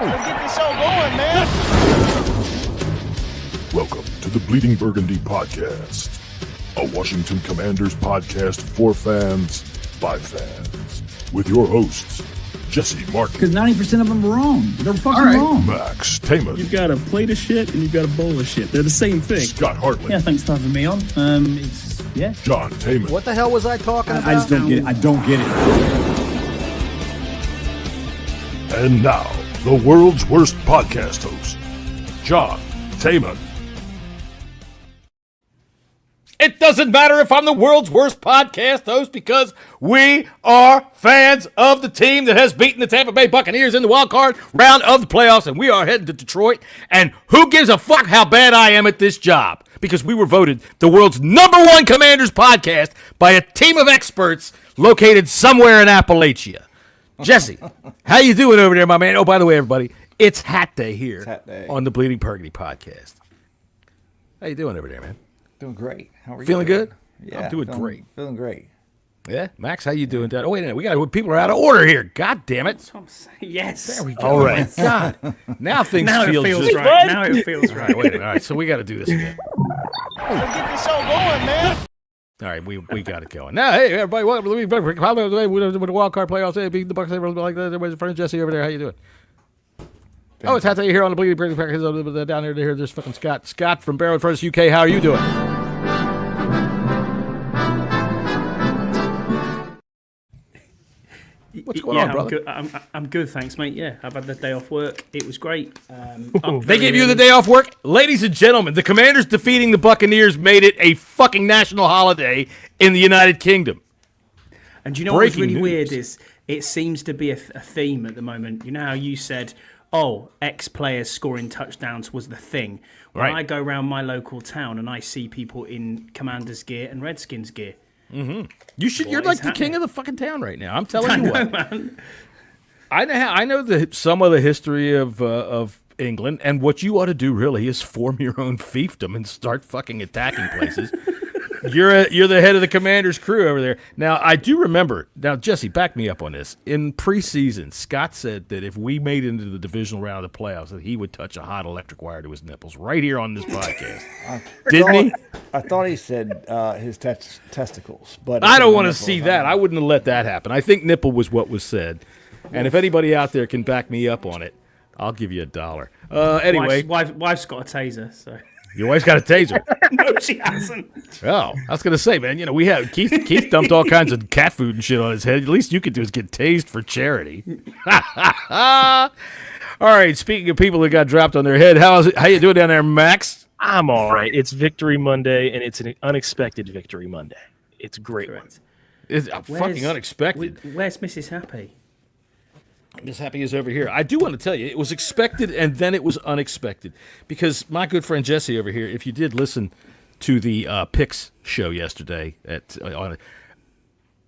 Let's get this show going, man. Welcome to the Bleeding Burgundy Podcast, a Washington Commanders podcast for fans by fans, with your hosts, Jessy Martin. Because 90% of them are wrong. They're fucking wrong. Max Taman. You've got a plate of shit and you've got a bowl of shit. They're the same thing. Scott Hartley. Yeah, thanks for having me on. John Taman. What the hell was I talking about? I just don't get it. I don't get it. And now, the world's worst podcast host, John Taman. It doesn't matter if I'm the world's worst podcast host because we are fans of the team that has beaten the Tampa Bay Buccaneers in the wild card round of the playoffs, and we are heading to Detroit. And who gives a fuck how bad I am at this job? Because we were voted the world's #1 Commanders podcast by a team of experts located somewhere in Appalachia. Jesse, how you doing over there, my man? Oh, by the way, everybody, it's Hat Day here on the Bleeding Burgundy Podcast. How you doing over there, man? Doing great. How are you? Feeling good? Yeah, I'm doing great. Feeling great. Yeah, Max, how you doing? Oh, wait a minute. People are out of order here. God damn it. Yes. There we go. All right. Oh, my God. Now things Now feel it feels just right. Now it feels All right. right, wait a minute. All right, so we got to do this again. Let's get this show going, man. All right, we got it going. Now, hey, everybody, welcome to the with the wild card playoffs. Hey, beat the Bucs, everybody like that. Everybody's friend Jesse over there. How you doing? Oh, it's Hat Day here on the Bleeding Burgundy Podcast. Down there to hear there's fucking Scott. Scott from Barrow Furnace, UK. How are you doing? What's going on, brother? I'm good, thanks, mate. Yeah, I've had the day off work. It was great. They gave you the day off work? Ladies and gentlemen, the Commanders defeating the Buccaneers made it a fucking national holiday in the United Kingdom. And do you know what's really Breaking weird news. is it seems to be a theme at the moment. You know how you said, oh, ex-players scoring touchdowns was the thing. When Right. I go around my local town and I see people in Commanders gear and Redskins gear. Mm-hmm. You're like the king of the fucking town right now. I'm telling I you know, what. man. I know some of the history of England, and what you ought to do really is form your own fiefdom and start fucking attacking places. You're the head of the Commanders crew over there. Now, I do remember. Now, Jesse, back me up on this. In preseason, Scott said that if we made it into the divisional round of the playoffs, that he would touch a hot electric wire to his nipples right here on this podcast. Didn't he? I thought he said his testicles, but I don't want to see that. I wouldn't have let that happen. I think nipple was what was said. And if anybody out there can back me up on it, I'll give you $1. Anyway. Wife's got a taser, so. Your wife's got a taser. No, she hasn't. Oh, I was going to say, man, we have Keith dumped all kinds of cat food and shit on his head. The least you could do is get tased for charity. All right, speaking of people that got dropped on their head, how you doing down there, Max? I'm all right. It's Victory Monday, and it's an unexpected Victory Monday. It's a great one. It's fucking unexpected. Where's Mrs. Happy? Miss Happy is over here. I do want to tell you, it was expected, and then it was unexpected. Because my good friend Jesse over here, if you did listen to the Picks show yesterday,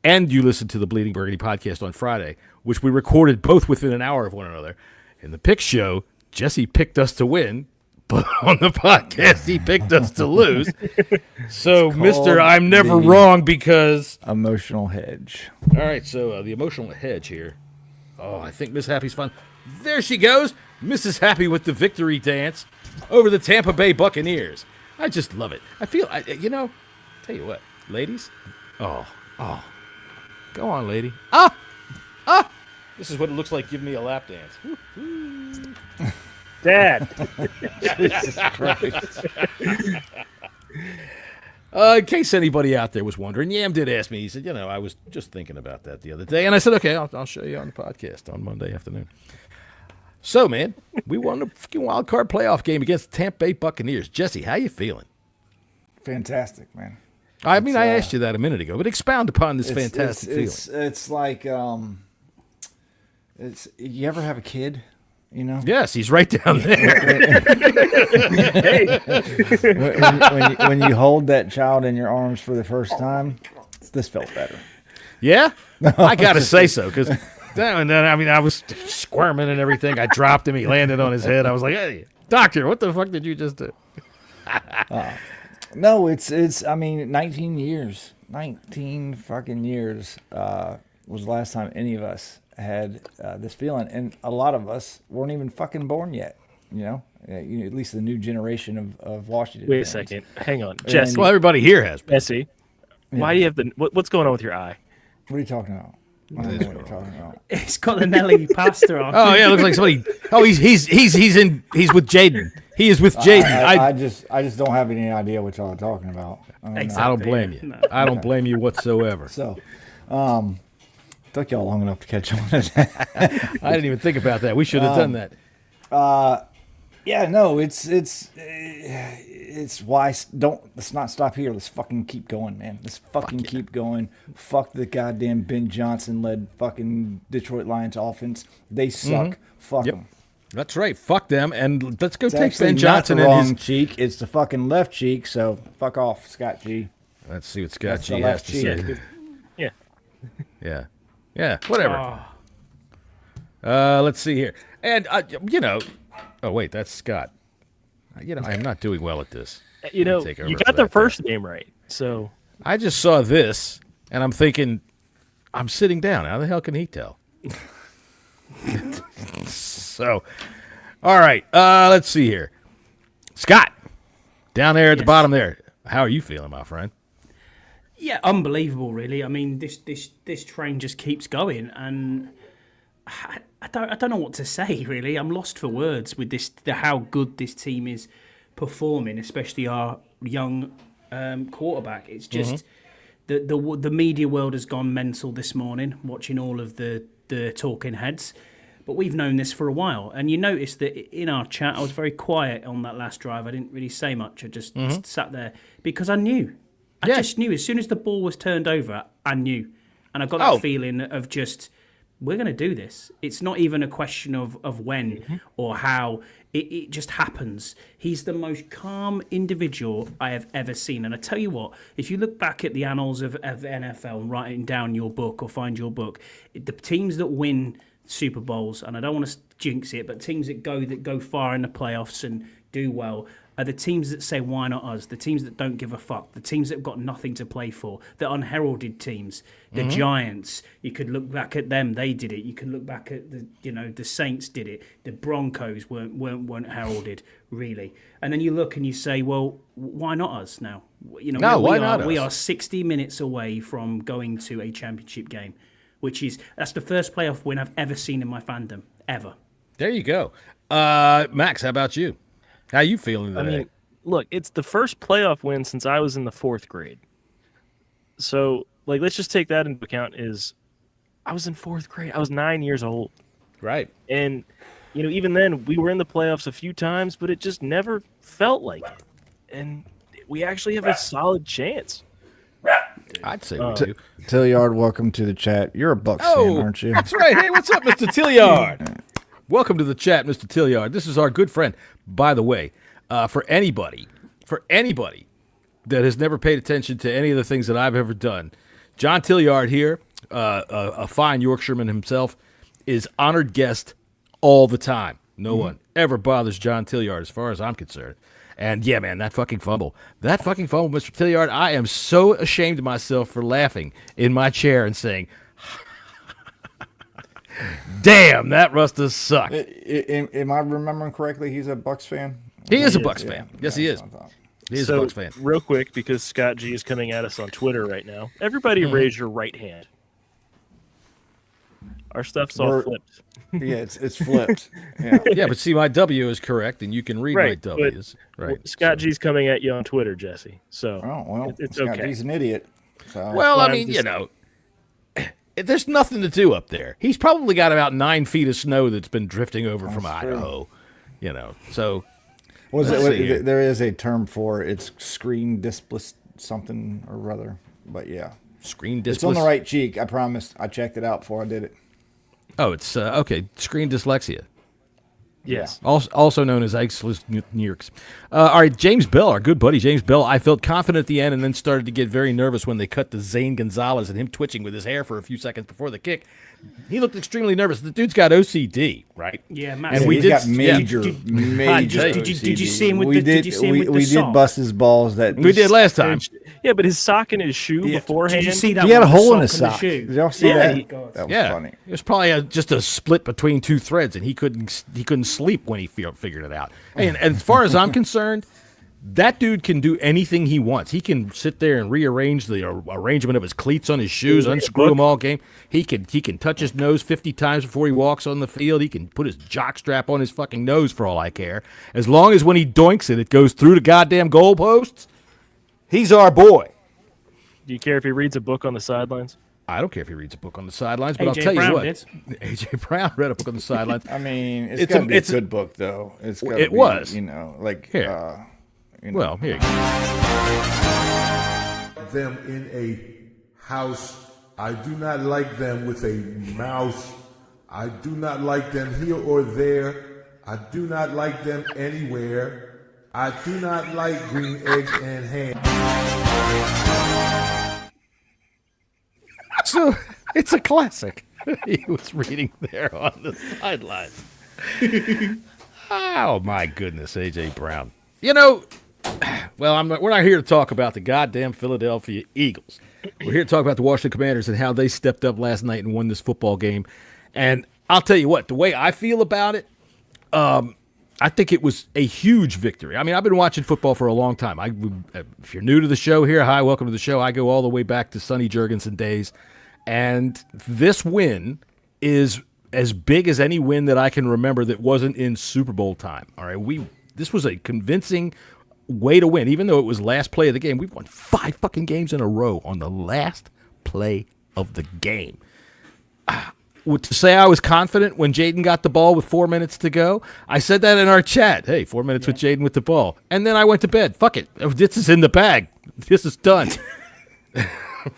and you listened to the Bleeding Burgundy podcast on Friday, which we recorded both within an hour of one another, in the Picks show, Jesse picked us to win, but on the podcast, he picked us to lose. So, Mr. I'm never wrong because... Emotional hedge. All right, so the emotional hedge here. Oh, I think Miss Happy's fun. There she goes, Mrs. Happy with the victory dance over the Tampa Bay Buccaneers. I just love it. I feel, tell you what, ladies. Oh, go on, lady. This is what it looks like. Give me a lap dance. Dad. Jesus Christ. In case anybody out there was wondering, Yam did ask me. He said, I was just thinking about that the other day. And I said, okay, I'll show you on the podcast on Monday afternoon. So, man, we won the fucking wild card playoff game against the Tampa Bay Buccaneers. Jesse, how you feeling? Fantastic, man. I asked you that a minute ago, but expound upon this fantastic feeling. It's like, you ever have a kid? Yes, he's right down there. when you hold that child in your arms for the first time, this felt better. Yeah? I got to say so, because I was squirming and everything. I dropped him. He landed on his head. I was like, hey, doctor, what the fuck did you just do? No, it's 19 years. 19 fucking years was the last time any of us had this feeling, and a lot of us weren't even fucking born yet. At least the new generation of Washington. Wait a fans. second. Hang on. Jesse. Well, everybody here has. Jesse. Why do you have what's going on with your eye? What are you talking about? I don't know what you're talking about. It's got the Nelly pasta on. Oh yeah, it looks like somebody. Oh, he's with Jaden. He is with Jaden. I just don't have any idea what y'all are talking about. I don't know. Exactly. I don't blame you. No. I don't blame you whatsoever. So, took y'all long enough to catch on to that. I didn't even think about that. We should have done that. Yeah, no, it's why let's not stop here. Let's fucking keep going, man. Let's fucking keep going. Fuck the goddamn Ben Johnson led fucking Detroit Lions offense. They suck. Fuck them. That's right. Fuck them, and let's go It's take actually Ben not Johnson the in wrong his. cheek. It's the fucking left cheek. So fuck off, Scott G. Let's see what Scott That's G the has left to cheek. say. Yeah. Yeah. Whatever. Let's see here, and Oh wait, that's Scott. I am not doing well at this. You Take over you for got the that first name right. So I just saw this, and I'm thinking, I'm sitting down. How the hell can he tell? So, all right. Let's see here. Scott, down there at the bottom there. How are you feeling, my friend? Yeah, unbelievable, really. I mean, this train just keeps going, and I don't know what to say, really. I'm lost for words with how good this team is performing, especially our young quarterback. It's just the media world has gone mental this morning, watching all of the talking heads. But we've known this for a while, and you notice that in our chat, I was very quiet on that last drive. I didn't really say much. I just sat there because I knew. I just knew as soon as the ball was turned over, I knew. And I got that feeling of just, we're going to do this. It's not even a question of when or how. It just happens. He's the most calm individual I have ever seen. And I tell you what, if you look back at the annals of NFL and writing down your book or find your book, the teams that win Super Bowls, and I don't want to jinx it, but teams that go far in the playoffs and do well are the teams that say, why not us? The teams that don't give a fuck. The teams that have got nothing to play for. The unheralded teams. The Giants. You could look back at them. They did it. You can look back at the Saints did it. The Broncos weren't heralded, really. And then you look and you say, well, why not us now? Why not us? We are 60 minutes away from going to a championship game, that's the first playoff win I've ever seen in my fandom, ever. There you go. Max, how about you? How you feeling today? I mean, look, it's the first playoff win since I was in the 4th grade. So, let's just take that into account. I was in 4th grade. I was 9 years old. Right. And, even then, we were in the playoffs a few times, but it just never felt like it. And we actually have a solid chance. I'd say we do. Tilliard, welcome to the chat. You're a Bucks fan, aren't you? That's right. Hey, what's up, Mr. Tilliard? Welcome to the chat, Mr. Tilliard. This is our good friend. By the way, for anybody that has never paid attention to any of the things that I've ever done, John Tilliard here, a fine Yorkshireman himself, is honored guest all the time. No one ever bothers John Tilliard as far as I'm concerned. And yeah, man, that fucking fumble, Mr. Tilliard, I am so ashamed of myself for laughing in my chair and saying, damn, that must have sucked. Am I remembering correctly? He's a Bucks fan? He is a Bucks fan. Yes, he is. He is a Bucks fan. Real quick, because Scott G is coming at us on Twitter right now, everybody raise your right hand. Our stuff's all flipped. Yeah, it's flipped. Yeah. Yeah, but see, my W is correct, and you can read my W's. Right. Scott G's coming at you on Twitter, Jesse. So it's Scott okay. G's an idiot. So. Well, I mean, there's nothing to do up there. He's probably got about 9 feet of snow that's been drifting over from Idaho. So there is a term for it. It's screen dysplasia something or other. But yeah, screen dysplasia. It's on the right cheek. I promise. I checked it out before I did it. Oh, it's okay. Screen dyslexia. Yes. Also known as Eichler's. All right, James Bell, our good buddy James Bell. I felt confident at the end and then started to get very nervous when they cut to Zane Gonzalez and him twitching with his hair for a few seconds before the kick. He looked extremely nervous. The dude's got OCD, right? Yeah, And massive. we He's did got major. Did you see him with we the? Did you see him with the we did sock? bust his balls. That We did last time. Yeah, but his sock in his shoe beforehand. Did you see that? He had a one with hole in the his sock and sock. the shoe? Did y'all see Yeah. that? God. That was Yeah, funny. it was probably just a split between two threads, and he couldn't sleep when he figured it out. And as far as I'm concerned, that dude can do anything he wants. He can sit there and rearrange the arrangement of his cleats on his shoes, unscrew them all game. He can touch his nose 50 times before he walks on the field. He can put his jock strap on his fucking nose for all I care. As long as when he doinks it, it goes through the goddamn goalposts, he's our boy. Do you care if he reads a book on the sidelines? I don't care if he reads a book on the sidelines, but I'll A.J. tell Brown you what. did. A.J. Brown read a book on the sidelines. I mean, it's It's got to a- be a it's a- good book, though. It's gotta It be, was. you know, like Here. you know. Well, here you go. Them in a house. I do not like them with a mouse. I do not like them here or there. I do not like them anywhere. I do not like green eggs and ham. So it's a classic. He was reading there on the sidelines. Oh my goodness, A.J. Brown. You know, well, we're not here to talk about the goddamn Philadelphia Eagles. We're here to talk about the Washington Commanders and how they stepped up last night and won this football game. And I'll tell you what, the way I feel about it, I think it was a huge victory. I mean, I've been watching football for a long time. If you're new to the show here, hi, welcome to the show. I go all the way back to Sonny Jurgensen days. And this win is as big as any win that I can remember that wasn't in Super Bowl time. All right, this was a convincing way to win, even though it was last play of the game. We've won 5 fucking games in a row on the last play of the game. To say I was confident when Jaden got the ball with 4 minutes to go, I said that in our chat. Hey, 4 minutes with Jaden with the ball. And then I went to bed. Fuck it. This is in the bag. This is done.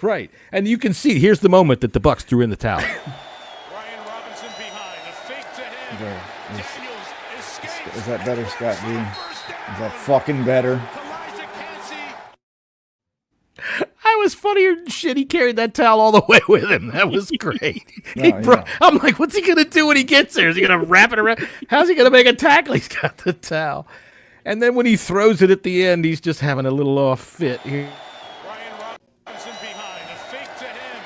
Right. And you can see, here's the moment that the Bucs threw in the towel. Ryan Robinson behind, a fake to him. Daniels escapes. Is that better, Scott D? First down. Is that fucking better? Elijah Cansey. I was funnier than shit. He carried that towel all the way with him. That was great. Yeah. I'm like, what's he going to do when he gets there? Is he going to wrap it around? How's he going to make a tackle? He's got the towel. And then when he throws it at the end, he's just having a little off fit here. Ryan Robinson behind, a fake to him.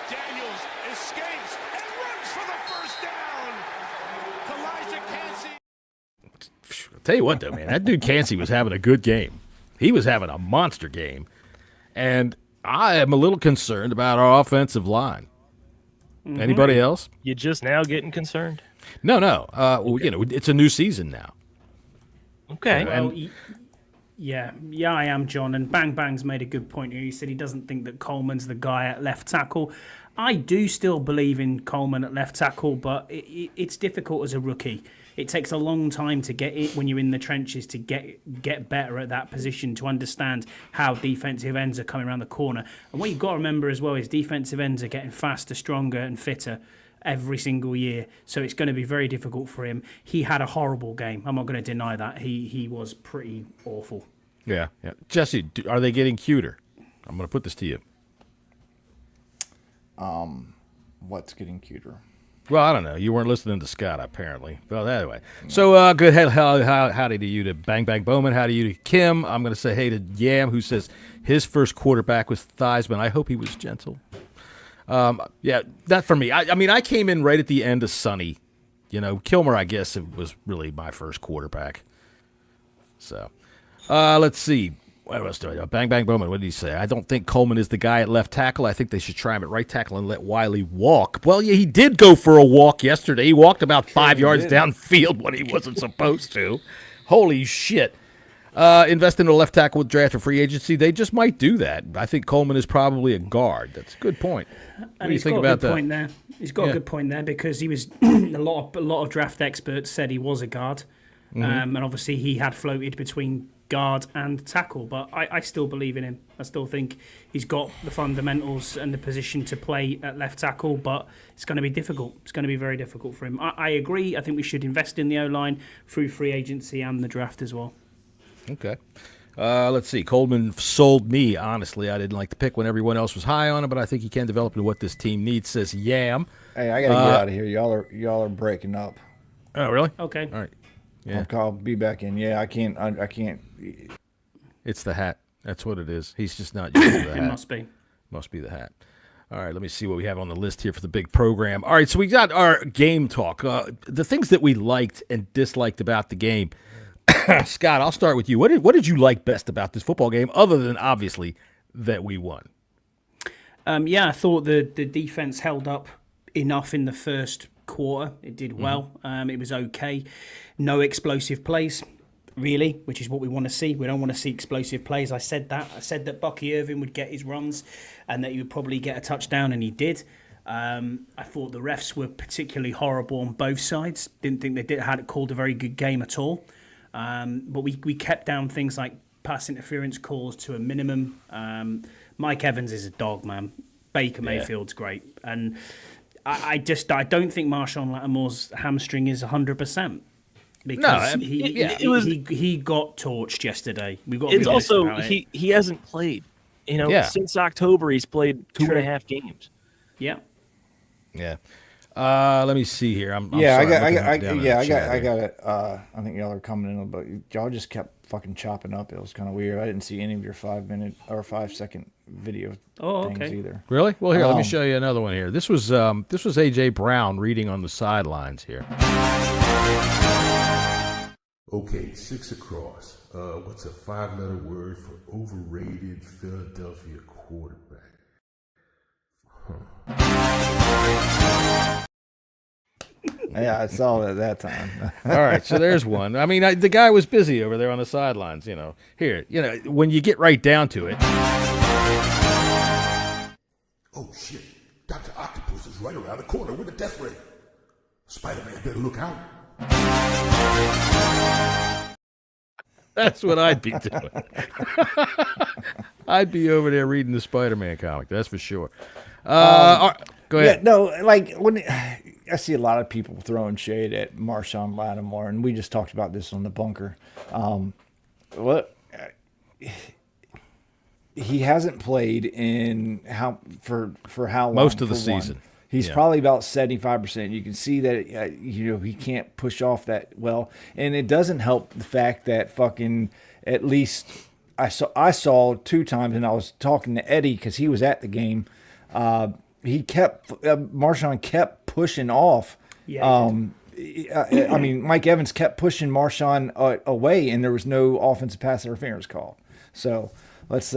Daniels escapes and runs for the first down. Elijah Cansey. I'll tell you what, though, man, that dude Cansey was having a good game. He was having a monster game. And I am a little concerned about our offensive line. Anybody else? You just now getting concerned? No. Well, you know, it's a new season now. Okay. Well, yeah, I am, John. And Bang Bang's made a good point here. He said he doesn't think that Coleman's the guy at left tackle. I do still believe in Coleman at left tackle, but it's difficult as a rookie. It takes a long time to get it when you're in the trenches to get better at that position, to understand how defensive ends are coming around the corner. And what you've got to remember as well is defensive ends are getting faster, stronger, and fitter every single year. So it's going to be very difficult for him. He had a horrible game. I'm not going to deny that. He was pretty awful. Yeah. Jesse, are they getting cuter? I'm going to put this to you. What's getting cuter? Well, I don't know. You weren't listening to Scott, apparently. Well, anyway. So, good howdy to you to Bang Bang Bowman. Howdy to you to Kim. I'm going to say hey to Yam, who says his first quarterback was Theismann. I hope he was gentle. Yeah, that for me. I mean, I came in right at the end of Sonny. You know, Kilmer, I guess, it was really my first quarterback. So, let's see. What else do I know? Bang Bang Bowman, what did he say? I don't think Coleman is the guy at left tackle. I think they should try him at right tackle and let Wiley walk. Well, yeah, he did go for a walk yesterday. He walked about 5 yards downfield when he wasn't supposed to. Holy shit. Invest in a left tackle with draft or free agency. They just might do that. I think Coleman is probably a guard. That's a good point. What do you think about that? Point there. He's got a good point there because he was a lot of draft experts said he was a guard, and obviously he had floated between guard and tackle. But I still believe in him. I still think he's got the fundamentals and the position to play at left tackle. But it's going to be difficult. It's going to be very difficult for him. I agree. I think we should invest in the O-line through free agency and the draft as well. Okay. Let's see. Coleman sold me, honestly. I didn't like the pick when everyone else was high on him, but I think he can develop into what this team needs, says Yam. Hey, I got to get out of here. Y'all are breaking up. Oh, really? Okay. All right. Yeah. I'll be back in. Yeah, I can't. It's the hat. That's what it is. He's just not used to the hat. It must be. Must be the hat. All right, let me see what we have on the list here for the big program. All right, so we got our game talk. The things that we liked and disliked about the game. Scott, I'll start with you. What did you like best about this football game, other than obviously that we won? I thought the defense held up enough in the first quarter. It did well. It was okay. No explosive plays, really, which is what we want to see. We don't want to see explosive plays. I said that. I said that Bucky Irving would get his runs and that he would probably get a touchdown, and he did. I thought the refs were particularly horrible on both sides. Didn't think they had called a very good game at all. But we kept down things like pass interference calls to a minimum. Mike Evans is a dog, man. Baker Mayfield's great. And I don't think Marshawn Lattimore's hamstring is 100%. Because he got torched yesterday. We've got. It's also he hasn't played. Since October he's played 2.5 games. Yeah. Yeah. Let me see here. I got it. I think y'all are coming in, but y'all just kept fucking chopping up. It was kind of weird. I didn't see any of your 5-minute or 5-second video things either. Really? Well, here, let me show you another one here. This was AJ Brown reading on the sidelines here. Okay, 6 across. What's a 5-letter word for overrated Philadelphia quarterback? Yeah, I saw it at that time. All right, so there's one. I mean, the guy was busy over there on the sidelines. Here, when you get right down to it. Oh shit! Dr. Octopus is right around the corner with a death ray. Spider-Man better look out. That's what I'd be doing. I'd be over there reading the Spider-Man comic. That's for sure. Go ahead. Yeah, no, like when I see a lot of people throwing shade at Marshawn Lattimore, and we just talked about this on the bunker. He hasn't played in for how long? Most of the season. He's probably about 75%. You can see that he can't push off that well, and it doesn't help the fact that fucking at least I saw 2 times, and I was talking to Eddie because he was at the game. Marshawn kept pushing off. Yeah. I mean, Mike Evans kept pushing Marshawn away, and there was no offensive pass interference call. So let's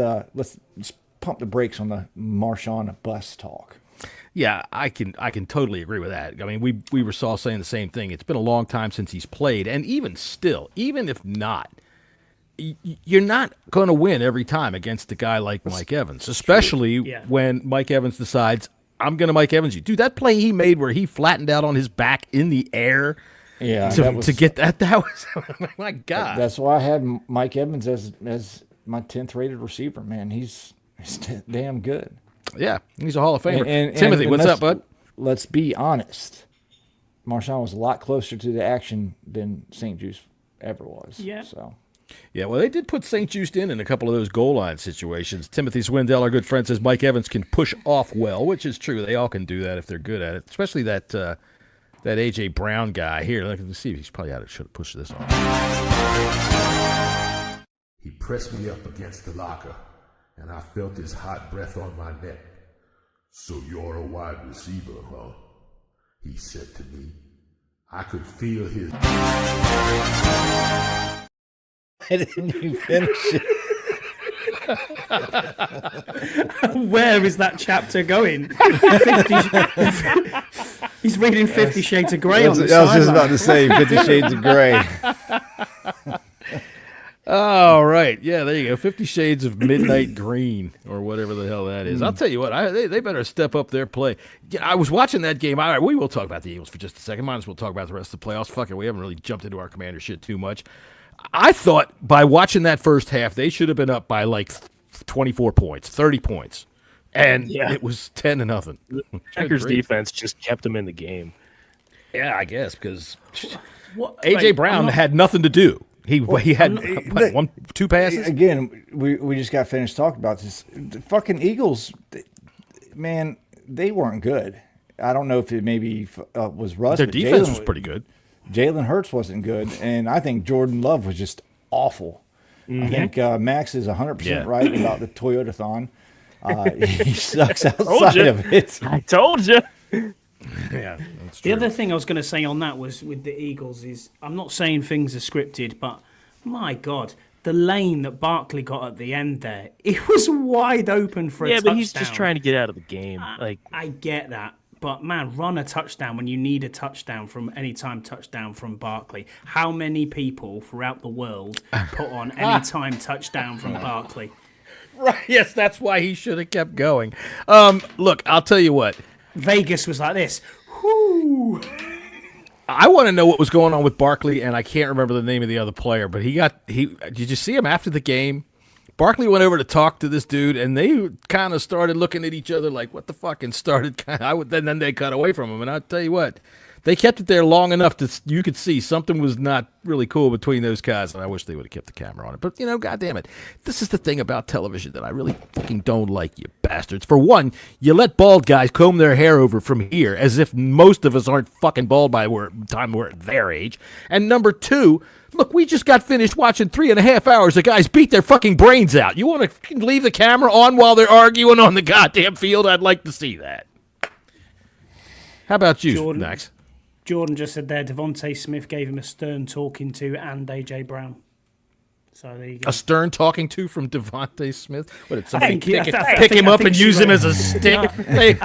pump the brakes on the Marshawn bus talk. Yeah, I can totally agree with that. I mean, we were all saying the same thing. It's been a long time since he's played, and even still, even if not, you're not going to win every time against a guy like Mike Evans, especially when Mike Evans decides, I'm going to Mike Evans you. Dude, that play he made where he flattened out on his back in the air to get that was, my God. That's why I had Mike Evans as my 10th rated receiver, man. He's damn good. Yeah, he's a Hall of Famer. And Timothy, what's up, bud? Let's be honest. Marshawn was a lot closer to the action than St. Juice ever was. Yeah. So. Yeah, well, they did put St. Juice in a couple of those goal line situations. Timothy Swindell, our good friend, says Mike Evans can push off well, which is true. They all can do that if they're good at it, especially that A.J. Brown guy. Here, let's see if he's probably out. Should have pushed this off. He pressed me up against the locker, and I felt his hot breath on my neck. So you're a wide receiver, huh? He said to me. I could feel his... Didn't you finish it? Where is that chapter going? He's reading 50 Shades of Grey on the I was just about to say 50 Shades of Grey. All right. Yeah, there you go. 50 Shades of Midnight Green or whatever the hell that is. I'll tell you what, they better step up their play. Yeah, I was watching that game. All right, we will talk about the Eagles for just a second. Might as well talk about the rest of the playoffs. Fuck it, we haven't really jumped into our Commander shit too much. I thought by watching that first half, they should have been up by like 24 points, 30 points. And it was 10-0. The Packers defense just kept them in the game. Yeah, I guess, because A.J. Brown had nothing to do. He had two passes. Again, we just got finished talking about this. The fucking Eagles, man, they weren't good. I don't know if it maybe was rust. Their defense was pretty good. Jalen Hurts wasn't good, and I think Jordan Love was just awful. I think Max is 100% right about the Toyota-thon. He sucks outside of it. I told you. Yeah, that's The true. other thing I was going to say on that was with the Eagles is I'm not saying things are scripted, but my God, the lane that Barkley got at the end there, it was wide open for a touchdown. But he's just trying to get out of the game. I get that. But, man, run a touchdown when you need a touchdown from anytime touchdown from Barkley. How many people throughout the world put on anytime touchdown from Barkley? Right, yes, that's why he should have kept going. Look, I'll tell you what. Vegas was like this. Whoo! I want to know what was going on with Barkley, and I can't remember the name of the other player, but did you see him after the game? Barkley went over to talk to this dude, and they kind of started looking at each other like, what the fuck, and started then they cut away from him. And I'll tell you what, they kept it there long enough that you could see something was not really cool between those guys, and I wish they would have kept the camera on it. But, God damn it, this is the thing about television that I really fucking don't like, you bastards. For one, you let bald guys comb their hair over from here as if most of us aren't fucking bald by the time we're at their age. And number two, look, we just got finished watching 3.5 hours of guys beat their fucking brains out. You want to leave the camera on while they're arguing on the goddamn field? I'd like to see that. How about you, Max? Jordan just said there, Devontae Smith gave him a stern talking to and A.J. Brown. So there you go. A stern talking to from Devontae Smith? What, did somebody I pick him I up think and she use him wrote- as a stick?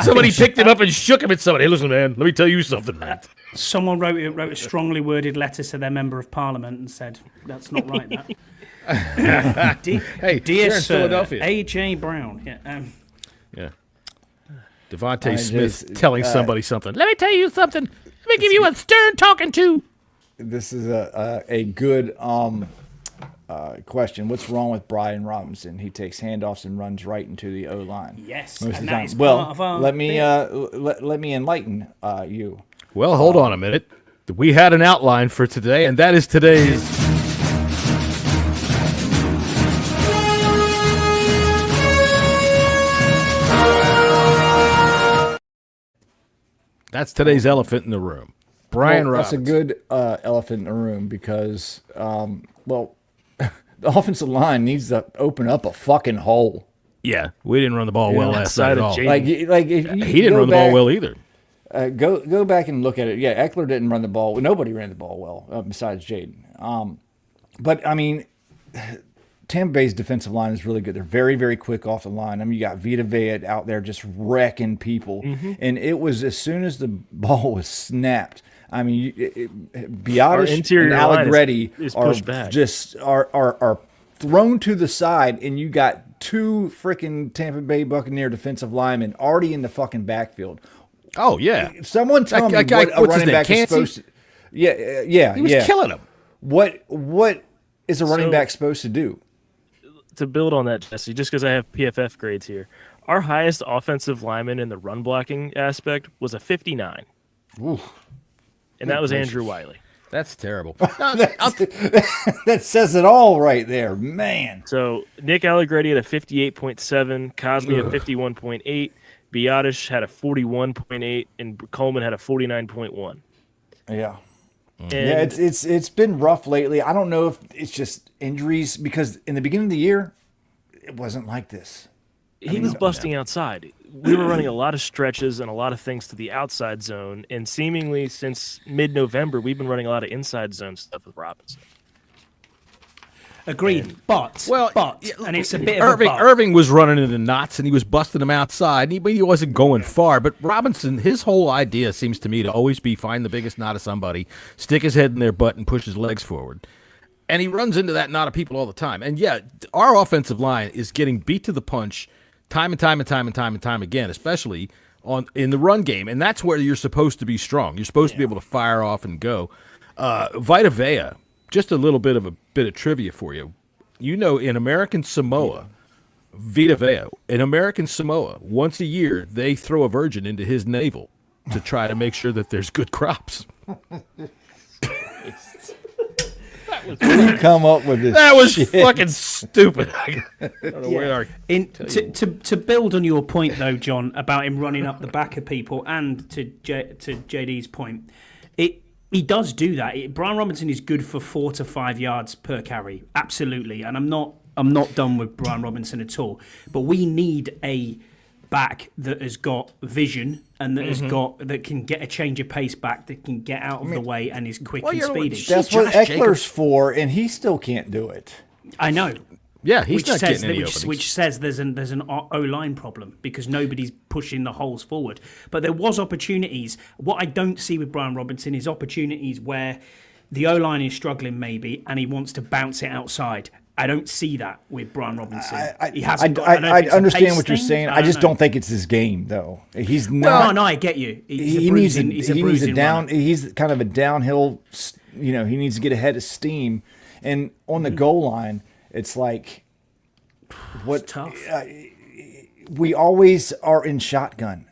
Somebody picked him up and shook him at somebody. Hey, listen, man, let me tell you something, man. Someone wrote a strongly worded letter to their member of parliament and said, that's not right, that. Hey, Dear they're in Sir, Philadelphia. A.J. Brown. Yeah, Devontae Smith telling somebody something. Let me tell you something. Let me give you a stern talking to. This is a good question. What's wrong with Brian Robinson? He takes handoffs and runs right into the O-line. Yes, most of and the that time. is Well, part of our let me bit. let me enlighten you. Well, hold on a minute. We had an outline for today, and that is today's. That's today's elephant in the room. Brian That's a Robinson. good elephant in the room because, the offensive line needs to open up a fucking hole. Yeah, we didn't run the ball well last night at all. Jaden. Like if you He didn't go run the back, ball well either. Go back and look at it. Yeah, Eckler didn't run the ball. Nobody ran the ball well besides Jaden. But I mean, Tampa Bay's defensive line is really good. They're very, very quick off the line. I mean, you got Vita Vea out there just wrecking people. And it was as soon as the ball was snapped. I mean, Biotish interior and line Allegretti is are pushed back. just are thrown to the side, and you got two freaking Tampa Bay Buccaneer defensive linemen already in the fucking backfield. Oh, yeah. Someone tell me That guy, what a what's his running name, back is Cansey? supposed to. Yeah. He was killing him. What is a running So- back supposed to do? To build on that, Jesse, just because I have PFF grades here, our highest offensive lineman in the run blocking aspect was a 59. Ooh. And that was Andrew Wiley. That's terrible. That says it all right there, man. So Nick Allegretti had a 58.7, Cosme a 51.8, Biotish had a 41.8, and Coleman had a 49.1. Yeah. And Yeah, it's been rough lately. I don't know if it's just injuries because in the beginning of the year, it wasn't like this. he was busting outside. We were running a lot of stretches and a lot of things to the outside zone, and seemingly since mid-November, we've been running a lot of inside zone stuff with Robinson. Agreed, but and it's a bit of a but. Irving was running into knots and he was busting them outside. He wasn't going far. But Robinson, his whole idea seems to me to always be find the biggest knot of somebody, stick his head in their butt, and push his legs forward. And he runs into that knot of people all the time. And yeah, our offensive line is getting beat to the punch time and time again, especially in the run game. And that's where you're supposed to be strong. You're supposed to be able to fire off and go. Vita Vea, just a little bit of trivia for you. You know, in American Samoa, Vita Vea, in American Samoa, once a year, they throw a virgin into his navel to try to make sure that there's good crops. You come up with this. That was shit. fucking stupid. I don't know where our- To build on your point, though, John, about him running up the back of people, and to JD's point, he does do that. Brian Robinson is good for 4 to 5 yards per carry, absolutely. And I'm not done with Brian Robinson at all. But we need a back that has got vision and that can get a change of pace back, that can get out of the way and is quick and speedy. That's what Eckler's for, and he still can't do it. I know. Yeah, he's not getting any openings. Which says there's an O-line problem because nobody's pushing the holes forward. But there was opportunities. What I don't see with Brian Robinson is opportunities where the O-line is struggling maybe and he wants to bounce it outside. I don't see that with Brian Robinson. I understand what you're saying. I just don't think it's his game, though. He's not. No, I get you. He needs a down. He's kind of a downhill. He needs to get ahead of steam, and on the goal line, it's like It's tough. We always are in shotgun.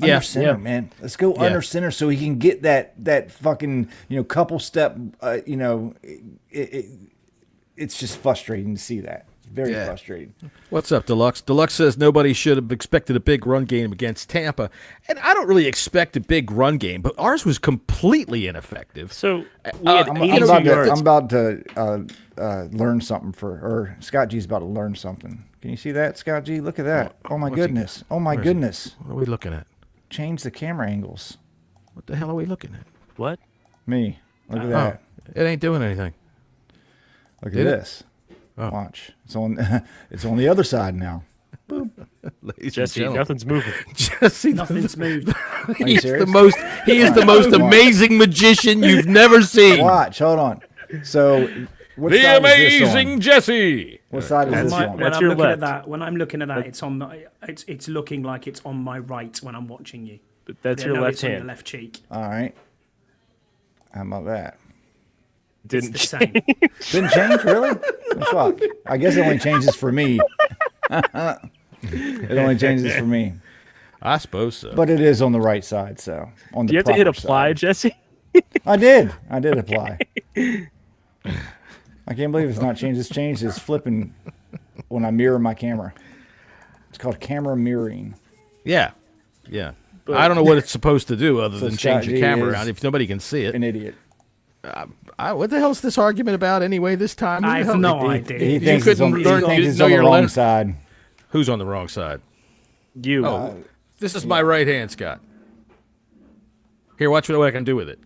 Under center, man. Let's go under center so he can get that fucking couple step. It's just frustrating to see that. It's very frustrating. What's up, Deluxe? Deluxe says nobody should have expected a big run game against Tampa. And I don't really expect a big run game, but ours was completely ineffective. So I'm about to learn something or Scott G's about to learn something. Can you see that, Scott G? Look at that. Oh, my goodness. Oh, my goodness. What are we looking at? Change the camera angles. What the hell are we looking at? What? Me. Look at that. It ain't doing anything. Look at this. Oh. Watch. It's on the other side now. Boop. Jesse, nothing's moving. Jesse, Nothing's moved. He is the most amazing magician you've never seen. Watch. Hold on. So, what The side is this amazing on? Jesse. What side is this on? That's your left. When I'm looking at that, it's looking like it's on my right when I'm watching you. But that's your left it's on hand. your left cheek. All right. How about that? Didn't It's the same. Didn't change, really? Fuck. I guess it only changes for me. It only changes for me. I suppose so. But it is on the right side, so on the Do you have to hit proper apply, side. Jesse? I did apply. I can't believe it's not changed. It's changed. It's flipping when I mirror my camera. It's called camera mirroring. Yeah. I don't know what it's supposed to do other than Scott change the G camera is around if nobody can see it. An idiot. What the hell is this argument about anyway this time? I have no idea. He thinks it's on, couldn't learn- he you thinks it's didn't know on the your wrong letter? side. Who's on the wrong side? You. Oh, this is my right hand, Scott. Here, watch what I can do with it.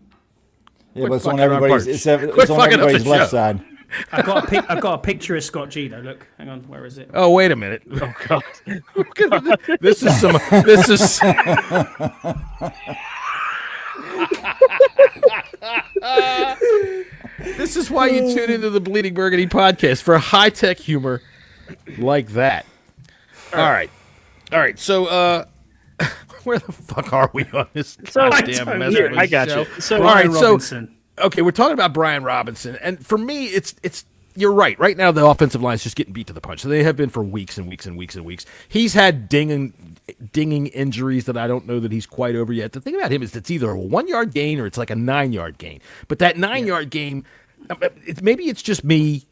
Yeah, but it's fucking on everybody's. our It's part. on Quit fucking up the everybody's left show. side. I've got a picture of Scott G though. Look, hang on, where is it? Oh, wait a minute. Oh, God. This is some. This is. This is why you tune into the Bleeding Burgundy podcast for high-tech humor like that. All right. So, where the fuck are we on this goddamn mess? here, of a I got show? you. So, all right. Brian So, Robinson. okay, we're talking about Brian Robinson, and for me, it's. You're right. Right now, the offensive line is just getting beat to the punch. So they have been for weeks and weeks and weeks and weeks. He's had dinging injuries that I don't know that he's quite over yet. The thing about him is it's either a 1 yard gain or it's like a 9 yard gain. But that 9 yard gain, maybe it's just me,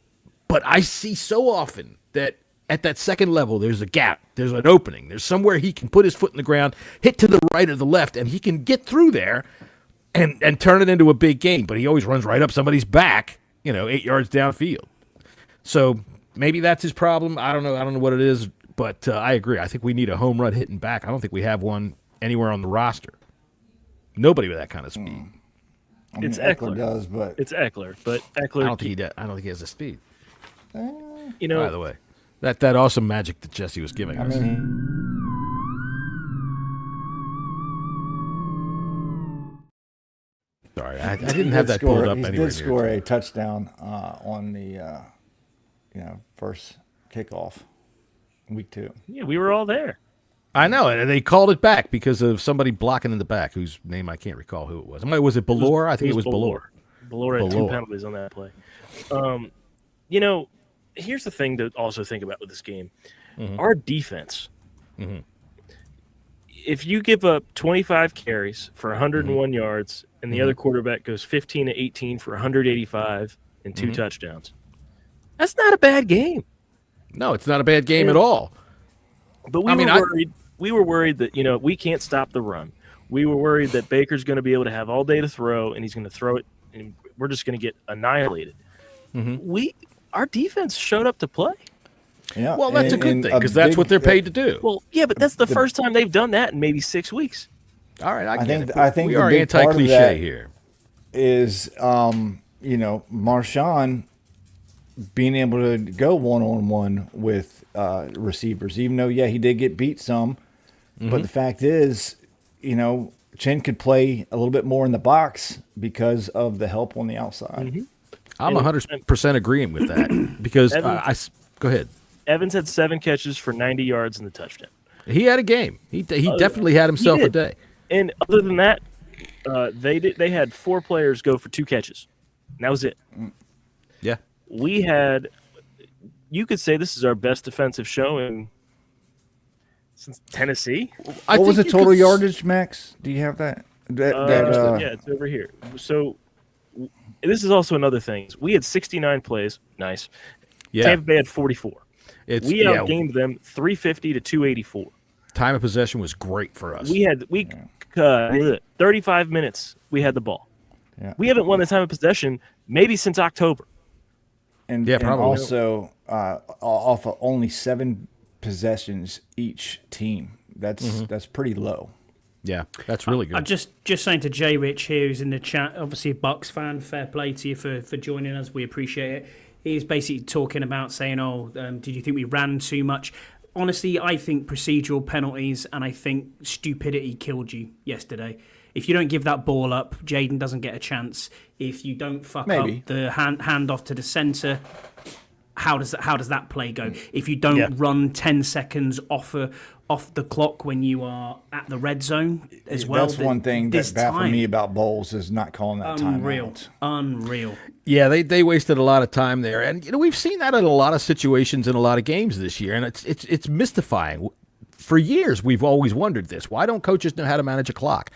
but I see so often that at that second level, there's a gap, there's an opening, there's somewhere he can put his foot in the ground, hit to the right or the left, and he can get through there and turn it into a big gain. But he always runs right up somebody's back, 8 yards downfield. So maybe that's his problem. I don't know what it is, but I agree. I think we need a home run hitting back. I don't think we have one anywhere on the roster. Nobody with that kind of speed. I mean, It's Eckler. does, but It's Eckler, but Eckler. I don't think he has the speed. You know, By the way, that awesome magic that Jesse was giving us. Sorry, I didn't have that pulled up He anywhere did score near. a touchdown on the first kickoff, week 2. yeah, we were all there. I know, and they called it back because of somebody blocking in the back, whose name I can't recall who it was. Was it Ballore? I think it was Ballore. Ballore had 2 Ballore. penalties on that play. Here's the thing to also think about with this game. Our defense. If you give up 25 carries for 101 yards and the other quarterback goes 15 to 18 for 185, and 2 touchdowns. That's not a bad game. No, it's not a bad game at all. But we were worried that, we can't stop the run. We were worried that Baker's going to be able to have all day to throw, and he's going to throw it, and we're just going to get annihilated. Our defense showed up to play. Yeah. Well, that's a good thing because that's what they're paid to do. Well, yeah, but that's the first time they've done that in maybe 6 weeks. All right, I get it. I think we the are big part of anti-cliche that here. Is Marshawn being able to go one-on-one with receivers, even though he did get beat some, but the fact is, Chen could play a little bit more in the box because of the help on the outside. I'm 100% agreeing with that because go ahead. Evans had 7 catches for 90 yards in the touchdown. He had a game. He definitely had himself a day. And other than that, they had 4 players go for 2 catches. And that was it. Yeah. We had, you could say this is our best defensive showing since Tennessee. What was the total yardage, Max? Do you have that? Yeah, it's over here. So this is also another thing. We had 69 plays. Nice. Yeah. Tampa Bay had 44. We outgained them 350 to 284. Time of possession was great for us. 35 minutes we had the ball. Yeah. We haven't won the time of possession maybe since October. And probably. Also off of only 7 possessions each team. That's pretty low. Yeah, that's really good. I'm just saying to Jay Rich here, who's in the chat, obviously a Bucks fan, fair play to you for joining us. We appreciate it. He's basically talking about saying, did you think we ran too much? Honestly, I think procedural penalties and I think stupidity killed you yesterday. If you don't give that ball up, Jaden doesn't get a chance. If you don't fuck up the hand off to the centre, how does that play go? If you don't run 10 seconds off the clock when you are at the red zone as well. That's one thing that baffled me about Bowles is not calling that time out. Unreal. Yeah, they wasted a lot of time there, and we've seen that in a lot of situations in a lot of games this year, and it's mystifying. For years, we've always wondered this: why don't coaches know how to manage a clock?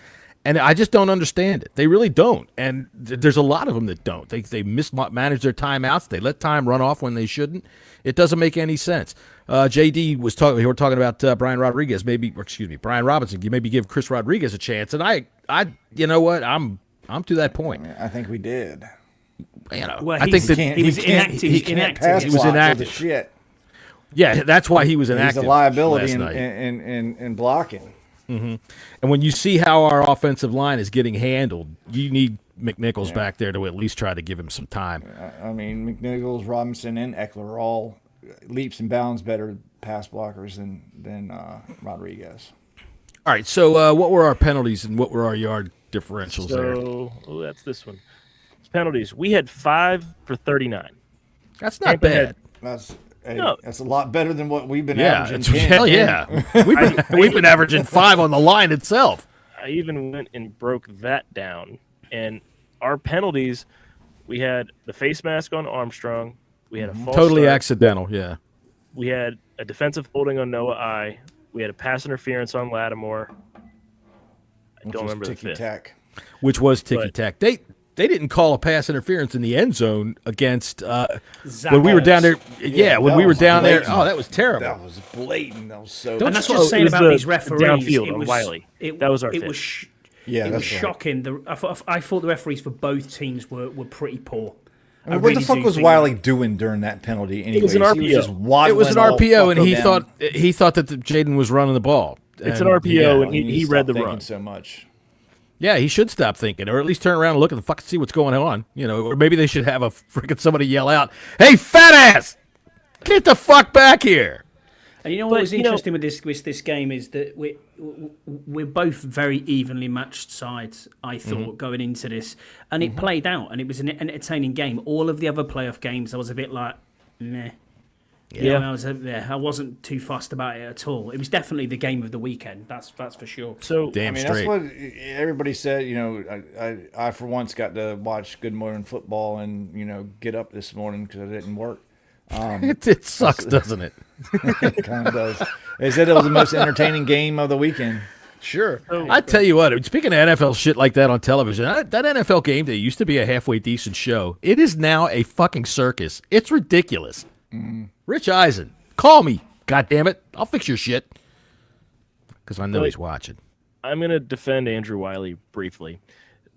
And I just don't understand it. They really don't, and there's a lot of them that don't. They mismanage their timeouts. They let time run off when they shouldn't. It doesn't make any sense. JD was talking. We were talking about Brian Robinson. You maybe give Chris Rodriguez a chance, and I, you know what? I'm to that point. I think we did. Well, I think that he was inactive. He was inactive. Shit. Yeah, that's why he was inactive. He's a liability in blocking. Mm-hmm. And when you see how our offensive line is getting handled, you need McNichols back there to at least try to give him some time. I mean, McNichols, Robinson, and Eckler are all leaps and bounds better pass blockers than Rodriguez. All right, so what were our penalties and what were our yard differentials there? So, that's this one. Penalties. We had 5 for 39. That's not bad. That's a lot better than what we've been averaging. Hell yeah. We've been averaging 5 on the line itself. I even went and broke that down. And our penalties, we had the face mask on Armstrong. We had a false start. Accidental, yeah. We had a defensive holding on Noah I. We had a pass interference on Lattimore. I don't remember the fifth. Which was ticky-tack. They didn't call a pass interference in the end zone against when we were down there. Yeah, when we were down blatant. There. Oh, that was terrible. That was blatant. That was so. And that's what I'm saying about these referees. Downfield on Wiley. That was our it fifth. was Yeah, it was shocking. I thought the referees for both teams were pretty poor. I mean, what the fuck was Wiley doing during that penalty? Anyways? It was an RPO. He was just waddling it was an RPO, and he down. thought that Jaden was running the ball. It's an RPO, and he read the run. So much. Yeah, he should stop thinking, or at least turn around and look and fucking see what's going on. Or maybe they should have a freaking somebody yell out, "Hey, fat ass, get the fuck back here!" And what was interesting with this game is that we're both very evenly matched sides. I thought going into this, and it played out, and it was an entertaining game. All of the other playoff games, I was a bit like, meh. Yeah, I wasn't too fussed about it at all. It was definitely the game of the weekend. That's for sure. So damn straight. That's what everybody said. I for once got to watch Good Morning Football and get up this morning because I didn't work. It sucks, doesn't it? It kind of does. They said it was the most entertaining game of the weekend. Sure. I tell you what, speaking of NFL shit like that on television, that NFL Game Day used to be a halfway decent show. It is now a fucking circus. It's ridiculous. Rich Eisen, call me. God damn it. I'll fix your shit. Because I know he's watching. I'm going to defend Andrew Wiley briefly.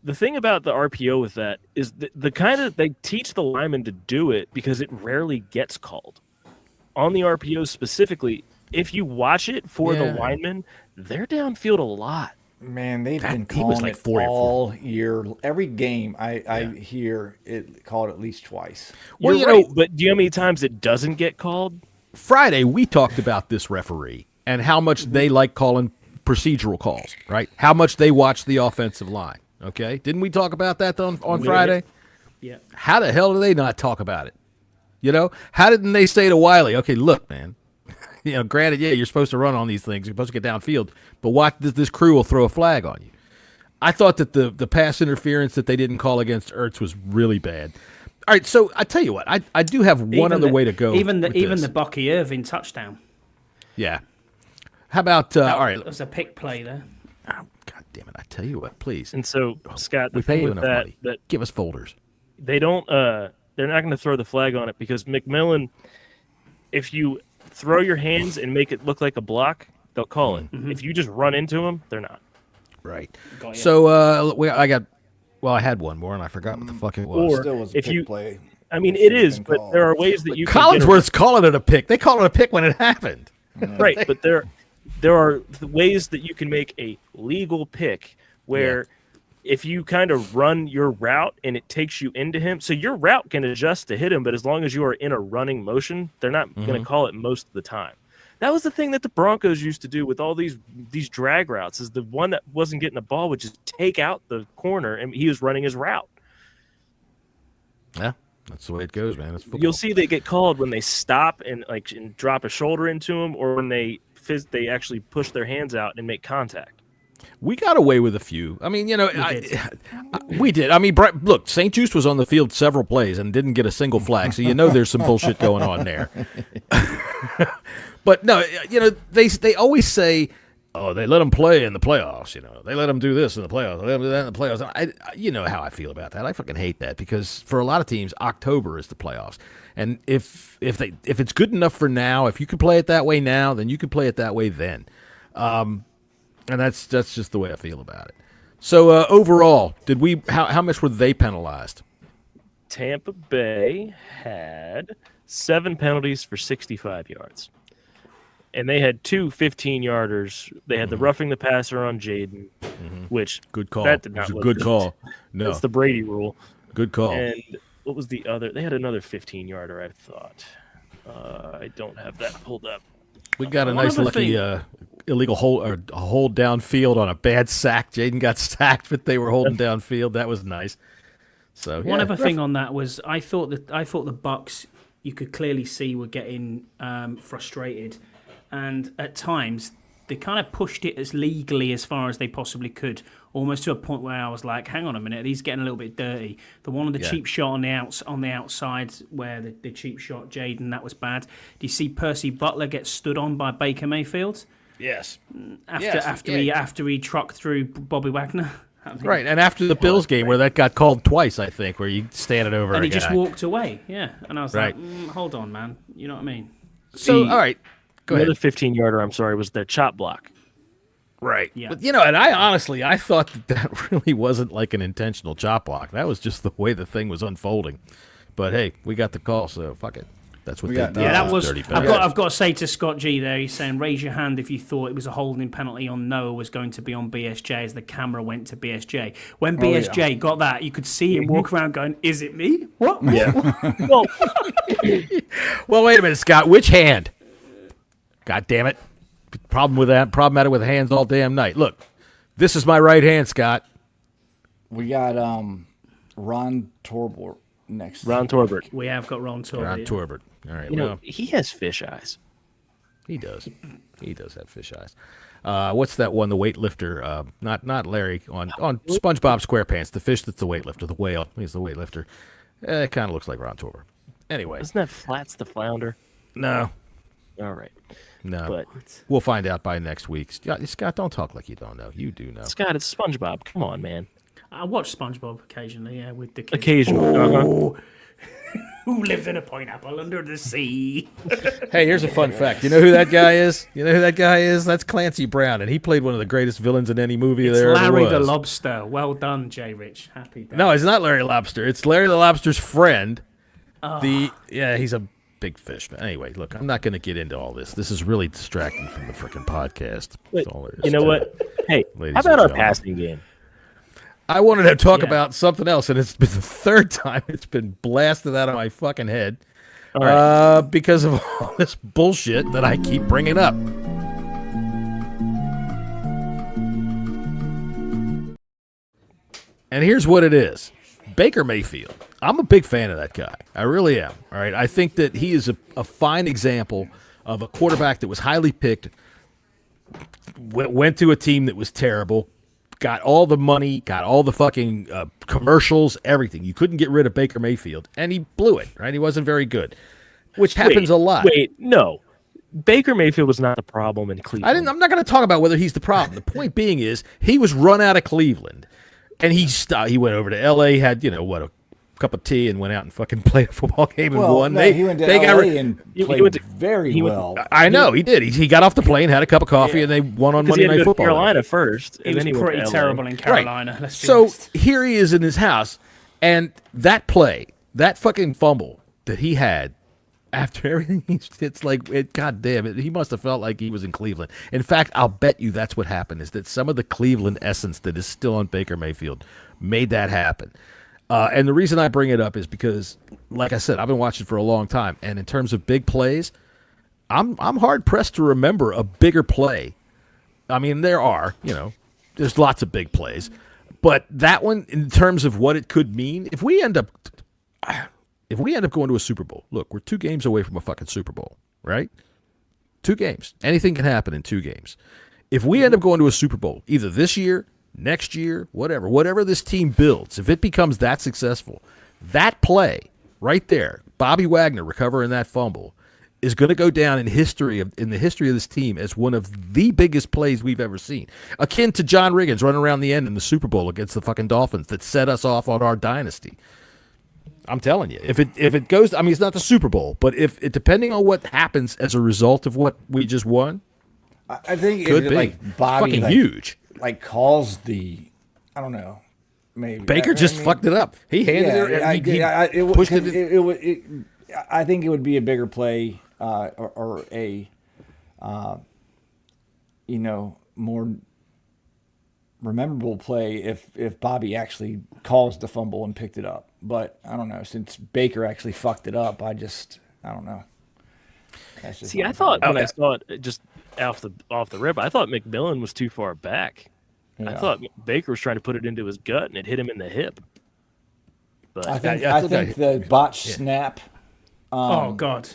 The thing about the RPO with that is the kind of they teach the lineman to do it because it rarely gets called. On the RPO specifically, if you watch it for the linemen, they're downfield a lot. Man, they've been calling it all year. Every game I hear it called at least twice. Well, you know, but do you know how many times it doesn't get called? Friday, we talked about this referee and how much they like calling procedural calls, right? How much they watch the offensive line, okay? Didn't we talk about that on Friday? Yeah. How the hell do they not talk about it? You know, how didn't they say to Wiley, okay, look, man, you know, granted, you're supposed to run on these things. You're supposed to get downfield, but watch this crew will throw a flag on you. I thought that the pass interference that they didn't call against Ertz was really bad. All right, so I tell you what, I do have one other way to go. Even the Bucky Irving touchdown. Yeah. How about all right? That was a pick play there. Oh, God damn it! I tell you what, please. And so, Scott, we pay you enough money. Give us folders. They don't. They're not going to throw the flag on it because McMillan, if you throw your hands and make it look like a block, they'll call it. Mm-hmm. If you just run into them, they're not. Right. So I had one more and I forgot what the fuck it was. Or Still was a pick play. I mean, it is, but there are ways that you can Collinsworth's calling it a pick. They call it a pick when it happened. Right, but there are ways that you can make a legal pick where if you kind of run your route and it takes you into him, so your route can adjust to hit him, but as long as you are in a running motion, they're not going to call it most of the time. That was the thing that the Broncos used to do with all these drag routes, is the one that wasn't getting the ball would just take out the corner and he was running his route. Yeah, that's the way it goes, man. You'll see they get called when they stop and drop a shoulder into him, or when they actually push their hands out and make contact. We got away with a few. I mean, you know, we did. I mean, look, St. Just was on the field several plays and didn't get a single flag, so you know there's some bullshit going on there. But no, you know, they always say, oh, they let them play in the playoffs. You know, they let them do this in the playoffs. They let them do that in the playoffs. You know how I feel about that. I fucking hate that because for a lot of teams, October is the playoffs. And if it's good enough for now, if you can play it that way now, then you can play it that way then. And that's just the way I feel about it. So overall, how much were they penalized? Tampa Bay had 7 penalties for 65 yards. And they had 2 15-yarders. They had the roughing the passer on Jaden, which good call. That did not look good call. No, that's the Brady rule. Good call. And what was the other? They had another 15-yarder. I thought. I don't have that pulled up. We got a nice lucky illegal hold downfield on a bad sack. Jaden got sacked, but they were holding downfield. That was nice. So one other thing on that was I thought the Bucks, you could clearly see, were getting frustrated. And at times, they kind of pushed it as legally as far as they possibly could, almost to a point where I was like, hang on a minute, he's getting a little bit dirty. The one on the cheap shot on the outside where the cheap shot Jaden, that was bad. Do you see Percy Butler get stood on by Baker Mayfield? Yes. After he trucked through Bobby Wagner? Right, and after the Bills game where that got called twice, I think, where you standing over and a he guy. Just walked away, yeah. And I was like, hold on, man. You know what I mean? So, all right. Go ahead. The other 15-yarder, I'm sorry, was their chop block. Right. Yeah. But, you know, and I thought that really wasn't like an intentional chop block. That was just the way the thing was unfolding. But, hey, we got the call, so fuck it. That's what they did. Yeah, that was. I've got to say to Scott G there, he's saying, raise your hand if you thought it was a holding penalty on Noah was going to be on BSJ as the camera went to BSJ. When BSJ got that, you could see him walk around going, is it me? What? Yeah. Well, wait a minute, Scott. Which hand? God damn it. Problematic with hands all damn night. Look, this is my right hand, Scott. We got Ron Torbert next. Ron Torbert. We have got Ron Torbert. Ron Torbert. All right. You know, he has fish eyes. He does. He does have fish eyes. What's that one, the weightlifter? Not Larry, on SpongeBob SquarePants, the fish that's the weightlifter, the whale. He's the weightlifter. It kind of looks like Ron Torbert. Anyway. Isn't that Flats the Flounder? No. All right. No, But we'll find out by next week. Scott, don't talk like you don't know. You do know. Scott, it's SpongeBob. Come on, man. I watch SpongeBob occasionally, yeah, with the kids. Occasionally. Who lives in a pineapple under the sea? Hey, here's a fun fact. You know who that guy is? That's Clancy Brown, and he played one of the greatest villains in any movie It's there ever Larry was. the Lobster. Well done, Jay Rich. Happy day. No, it's not Larry Lobster. It's Larry the Lobster's friend. He's a big fish. Anyway, look, I'm not going to get into all this. This is really distracting from the freaking podcast. Wait, all there is you know to what? it. Hey, Ladies how and about our gentlemen. passing game? I wanted to talk Yeah. about something else, and it's been the third time it's been blasted out of my fucking head All right. because of all this bullshit that I keep bringing up. And here's what it is. Baker Mayfield. I'm a big fan of that guy. I really am. All right. I think that he is a fine example of a quarterback that was highly picked, went to a team that was terrible, got all the money, got all the fucking commercials, everything. You couldn't get rid of Baker Mayfield, and he blew it, right? He wasn't very good, which happens a lot. Wait, no. Baker Mayfield was not the problem in Cleveland. I'm not going to talk about whether he's the problem. The point being is he was run out of Cleveland, and he went over to L.A., had, a cup of tea, and went out and fucking played a football game and won. No, he went to LA and played very well. I know, he did. He got off the plane, had a cup of coffee, and they won on Because he Monday had to Night go to Football. Carolina first, He and was then he went pretty to LA. terrible in Carolina. Right. Let's be So honest. here he is in his house, and that play, that fucking fumble that he had after everything, it's like, God damn it, he must have felt like he was in Cleveland. In fact, I'll bet you that's what happened, is that some of the Cleveland essence that is still on Baker Mayfield made that happen. And the reason I bring it up is because, like I said, I've been watching for a long time, and in terms of big plays, I'm hard pressed to remember a bigger play. I mean, there are, there's lots of big plays, but that one, in terms of what it could mean, if we end up going to a Super Bowl, look, we're 2 games away from a fucking Super Bowl, right? 2 games. Anything can happen in 2 games. If we end up going to a Super Bowl, either this year, next year, whatever this team builds, if it becomes that successful, that play right there, Bobby Wagner recovering that fumble, is going to go down in the history of this team as one of the biggest plays we've ever seen, akin to John Riggins running around the end in the Super Bowl against the fucking Dolphins that set us off on our dynasty. I'm telling you, if it goes, I mean, it's not the Super Bowl, but if it, depending on what happens as a result of what we just won, I think could if be like Bobby fucking like, huge. like caused I don't know, maybe Baker just fucked it up. He handed it. Pushed it. I think it would be a bigger play or a more memorable play if Bobby actually caused the fumble and picked it up. But I don't know, since Baker actually fucked it up, I don't know. That's just See, I thought when I saw it just off the rip, I thought McMillan was too far back. I thought Baker was trying to put it into his gut and it hit him in the hip. But I think the botch snap. Oh God!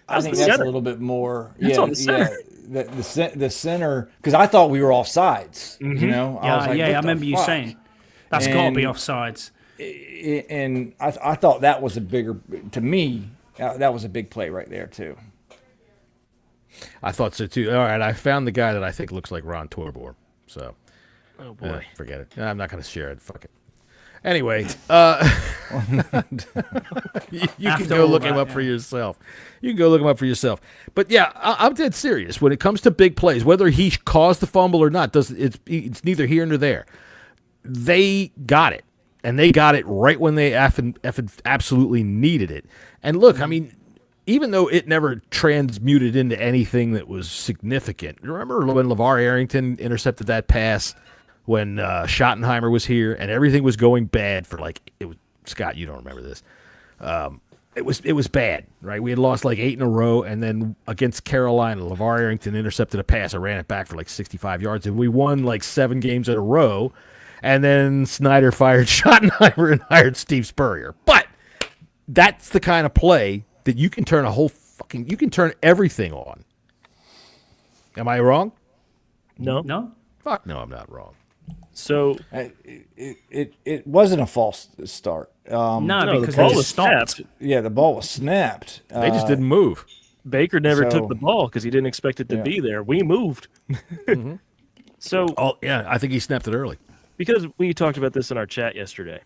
I think the that's center. a little bit more. That's on the center. The center, because I thought we were offsides. You know, Yeah, was like, I what the remember you fuck? saying that's got to be And- offsides. And I thought that was a bigger, to me, that was a big play right there too. I thought so too. All right, I found the guy that I think looks like Ron Torbor. So, oh boy, forget it. I'm not going to share it. Fuck it. Anyway, you can go look him up for yourself. You can go look him up for yourself. But yeah, I'm dead serious. When it comes to big plays, whether he caused the fumble or not, it's neither here nor there. They got it, and they got it right when they absolutely needed it. And look, I mean, even though it never transmuted into anything that was significant, remember when LeVar Arrington intercepted that pass when Schottenheimer was here and everything was going bad for Scott, you don't remember this. It was bad, right? We had lost 8 in a row, and then against Carolina, LeVar Arrington intercepted a pass and ran it back for 65 yards, and we won 7 games in a row, and then Snyder fired Schottenheimer and hired Steve Spurrier. But that's the kind of play that you can turn you can turn everything on. Am I wrong? no. Fuck no, I'm not wrong. So It wasn't a false start. No, no, because the ball they was stopped. snapped. Yeah, the ball was snapped. They just didn't move. Baker never took the ball because he didn't expect it to be there. We moved. So, I think he snapped it early. Because we talked about this in our chat yesterday.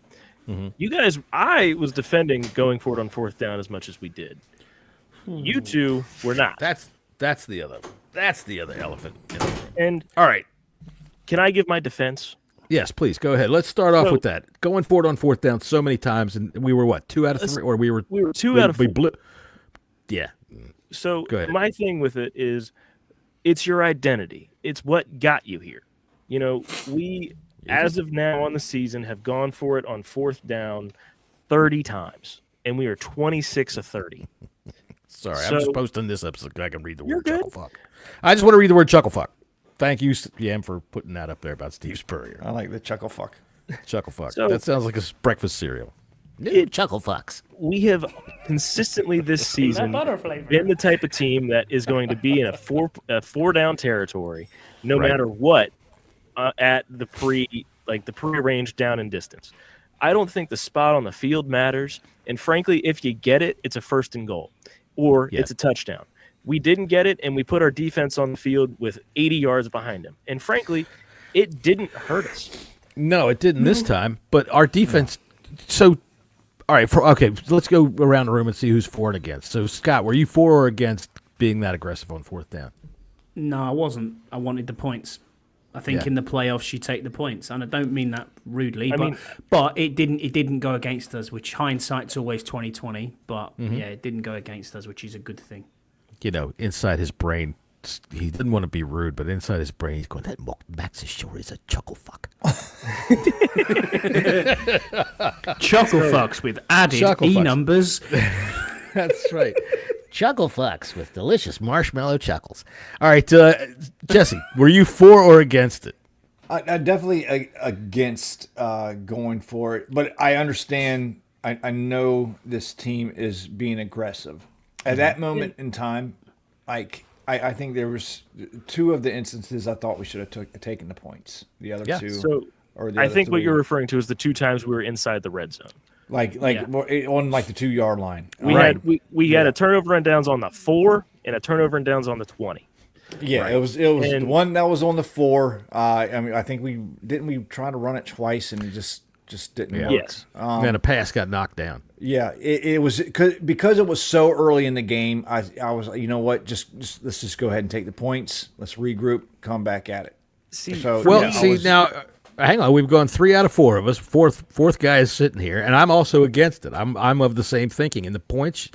You guys, I was defending going for it on fourth down as much as we did. You two were not. That's the other elephant. And all right, can I give my defense? Yes, please go ahead. Let's start off with that. Going for it on fourth down so many times, and we were what, 2 out of 3, or we were 2 out of 4. Yeah. So my thing with it is, it's your identity. It's what got you here. You know, we as of now on the season have gone for it on fourth down 30 times, and we are 26 of 30. Sorry, I'm just posting this up so I can read the word good. chuckle fuck. I just want to read the word chuckle fuck. Thank you, Yam, for putting that up there about Steve Spurrier. I like the chuckle fuck. Chuckle fuck. So, that sounds like a breakfast cereal. Chuckle fucks. We have consistently this season been the type of team that is going to be in a four down territory, no matter what, at the pre-range down and distance. I don't think the spot on the field matters, and frankly, if you get it, it's a 1st and goal, or it's a touchdown. We didn't get it, and we put our defense on the field with 80 yards behind them. And frankly, it didn't hurt us. No, it didn't this time. But our defense. So, all right. Let's go around the room and see who's for and against. So, Scott, were you for or against being that aggressive on fourth down? No, I wasn't. I wanted the points. I think in the playoffs you take the points, and I don't mean that rudely, but it didn't go against us. Which hindsight's always 20/20, but it didn't go against us, which is a good thing. You know, inside his brain, he didn't want to be rude, but inside his brain, he's going, that Max is sure is a chuckle fuck. Chuckle fucks with added numbers. That's right. Chuckle fucks with delicious marshmallow chuckles. All right, Jesse, were you for or against it? I definitely against going for it, but I understand. I know this team is being aggressive. At that moment in time, like I think there was 2 of the instances I thought we should have taken the points. The other 2. So I think what you're referring to is the 2 times we were inside the red zone. Like on like the 2-yard line. We had a turnover and downs on the 4 and a turnover and downs on the 20. Yeah, it was the one that was on the 4. I mean, I think we try to run it twice and it just didn't work. Yes. And then a pass got knocked down. Yeah, it was because it was so early in the game. I was, you know what, just let's just go ahead and take the points. Let's regroup, come back at it. Now, hang on. We've gone 3 out of 4 of us. Fourth guy is sitting here, and I'm also against it. I'm of the same thinking. In the playoffs,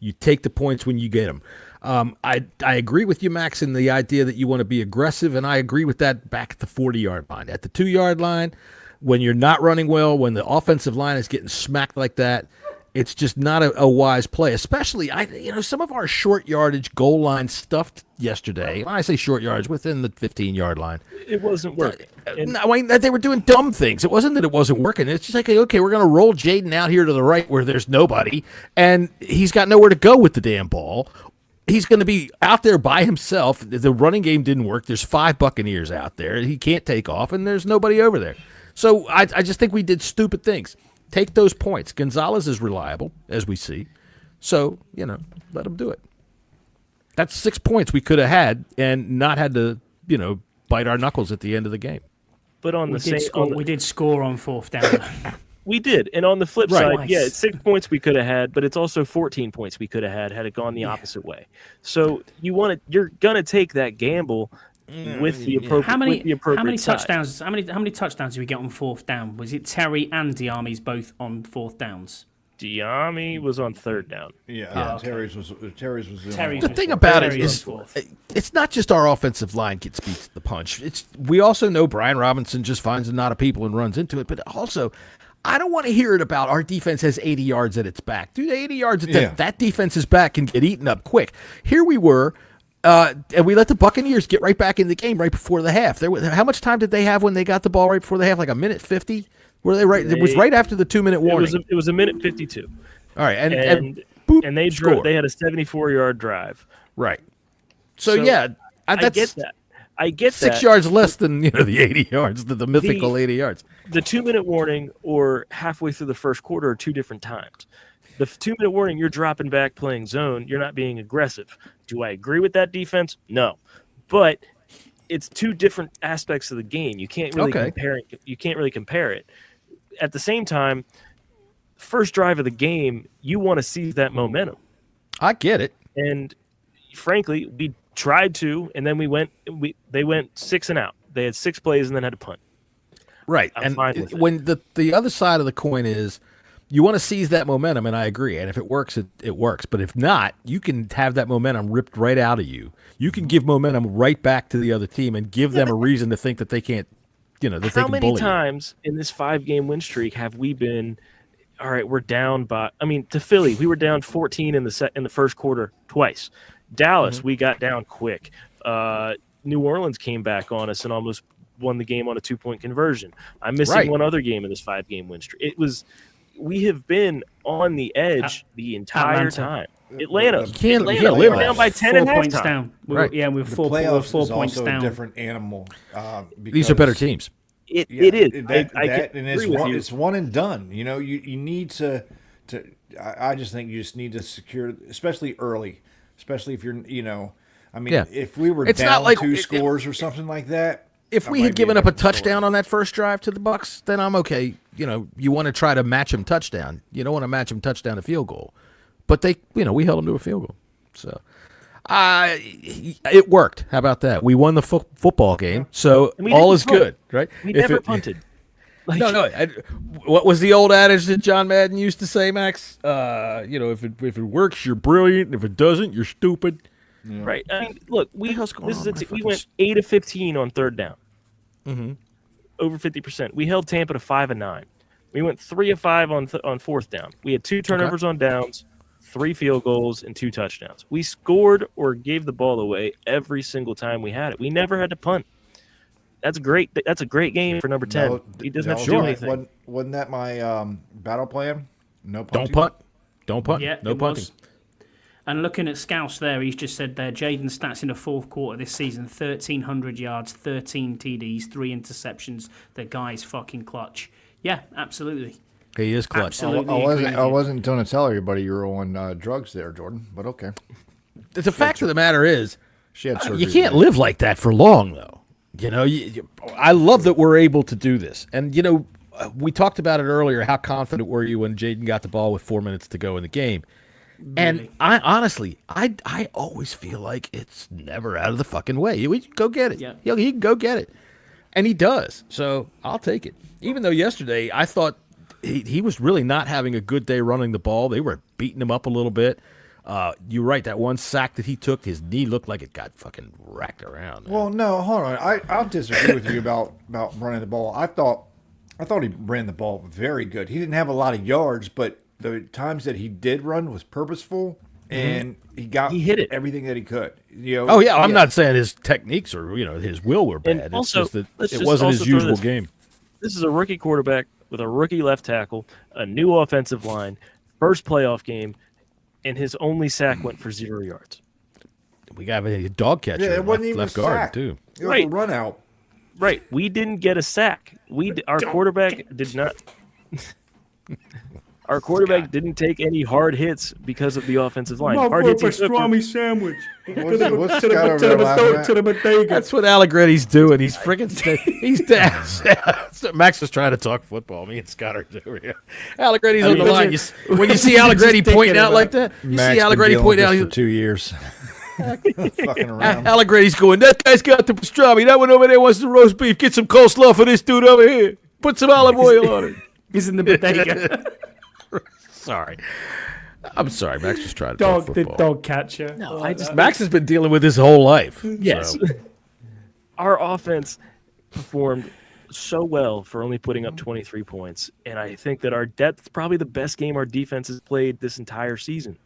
you take the points when you get them. I agree with you, Max, in the idea that you want to be aggressive, and I agree with that back at the 40-yard line. At the 2-yard line, when you're not running well, when the offensive line is getting smacked like that, it's just not a wise play. Especially, some of our short yardage goal line stuff yesterday. When I say short yards, within the 15-yard line, it wasn't working. They were doing dumb things. It wasn't that it wasn't working. It's just like, okay, we're going to roll Jaden out here to the right where there's nobody, and he's got nowhere to go with the damn ball. He's going to be out there by himself. The running game didn't work. There's 5 Buccaneers out there. He can't take off, and there's nobody over there. So I just think we did stupid things. Take those points. Gonzalez is reliable, as we see. So, let him do it. That's 6 points we could have had and not had to, bite our knuckles at the end of the game. But we did score on fourth down. We did. And on the flip side, it's 6 points we could have had, but it's also 14 points we could have had it gone the opposite way. So you're going to take that gamble with the appropriate How many side. touchdowns? How many touchdowns did we get on fourth down? Was it Terry and Diami's both on fourth downs? Diami was on third down. Yeah. Terry's was. The thing about it is, it's not just our offensive line gets beat to the punch. We also know Brian Robinson just finds a knot of people and runs into it, but also, I don't want to hear it about our defense has 80 yards at its back. Dude, 80 yards at that defense's back can get eaten up quick. Here we were. And we let the Buccaneers get right back in the game right before the half. How much time did they have when they got the ball right before the half? Like a minute 50? Were they right? It was right after the 2-minute warning. It was a minute 52. All right, and they drove. They had a 74-yard drive. Right. So yeah, I get that. I get 6 that. yards less than the 80 yards, the mythical 80 yards. The 2-minute warning or halfway through the first quarter are two different times. The 2-minute warning, you're dropping back playing zone. You're not being aggressive. Do I agree with that defense? No. But it's two different aspects of the game. You can't really compare it. You can't really compare it. At the same time, first drive of the game, you want to seize that momentum. I get it. And frankly, we tried to, and then they went 6 and out. They had 6 plays and then had to punt. Right. I'm and fine with when the other side of the coin is you want to seize that momentum, and I agree. And if it works, it works. But if not, you can have that momentum ripped right out of you. You can give momentum right back to the other team and give them a reason to think that they can't, that they can bully you. How many times in this 5-game win streak have we been, all right, we're down by, to Philly, we were down 14 in the first quarter twice. Dallas, we got down quick. New Orleans came back on us and almost won the game on a 2-point conversion. I'm missing one other game in this 5-game win streak. We have been on the edge the entire time. Atlanta, you can't we live were down by 10 at points halftime. down. We were 4 points down. A different animal. These are better teams. It is. It's one and done. You need to. I just think you just need to secure, especially early, especially if you're. If we were down like 2 scores or something like that. If we had given up a touchdown on that first drive to the Bucs, then I'm okay. You want to try to match them touchdown. You don't want to match them touchdown to field goal. But we held them to a field goal. So it worked. How about that? We won the football game, so all is good, right? We never punted. No. What was the old adage that John Madden used to say, Max? If it works, you're brilliant. If it doesn't, you're stupid. Yeah. Right. Look, we went 8 of 15 on third down. Mm-hmm. Over 50%. We held Tampa to 5 of 9. We went 3 of 5 on fourth down. We had 2 turnovers on downs, 3 field goals, and 2 touchdowns. We scored or gave the ball away every single time we had it. We never had to punt. That's great. That's a great game for number 10. He doesn't have to do anything. Wasn't that my battle plan? No punting. Don't punt. Yeah, no punting. Was. And looking at Scouse there, he's just said there, Jaden's stats in the fourth quarter this season, 1,300 yards, 13 TDs, 3 interceptions. The guy's fucking clutch. Yeah, absolutely. He is clutch. Absolutely. I wasn't going to tell everybody you were on drugs there, Jordan, but okay. The fact of the matter is, you can't live like that for long, though. I love that we're able to do this. And, we talked about it earlier. How confident were you when Jaden got the ball with 4 minutes to go in the game? Really? And I honestly always feel like it's never out of the fucking way. We can go get it. Yeah. He can go get it. And he does. So I'll take it. Even though yesterday I thought he was really not having a good day running the ball. They were beating him up a little bit. You're right. That one sack that he took, his knee looked like it got fucking racked around. Man. Well, no, hold on. I'll disagree with you about running the ball. I thought he ran the ball very good. He didn't have a lot of yards, but the times that he did run was purposeful, and he hit it everything that he could. I'm not saying his techniques or his will were bad. And also, it's just that it wasn't his usual game. This is a rookie quarterback with a rookie left tackle, a new offensive line, first playoff game, and his only sack went for 0 yards. We got a dog catcher. Yeah, it wasn't even left a guard sack. Too. It was a run out. Right. We didn't get a sack. Our quarterback did not. Our quarterback didn't take any hard hits because of the offensive line. Hard hits. Pastrami sandwich. What's Scott over there laughing at? That's what Allegretti's doing. He's freaking. He's down. Max was trying to talk football. Me and Scott are over here. Allegretti's on the line. When you see Allegretti pointing out like that, you see Allegretti pointing out for 2 years. Fucking around. Allegretti's going, that guy's got the pastrami. That one over there wants the roast beef. Get some coleslaw for this dude over here. Put some olive oil on it. He's in the bodega. Sorry. I'm sorry. Max was trying to talk football. The dog catcher. No, Max has been dealing with his whole life. Yes. So. Our offense performed so well for only putting up 23 points, and I think that that's probably the best game our defense has played this entire season.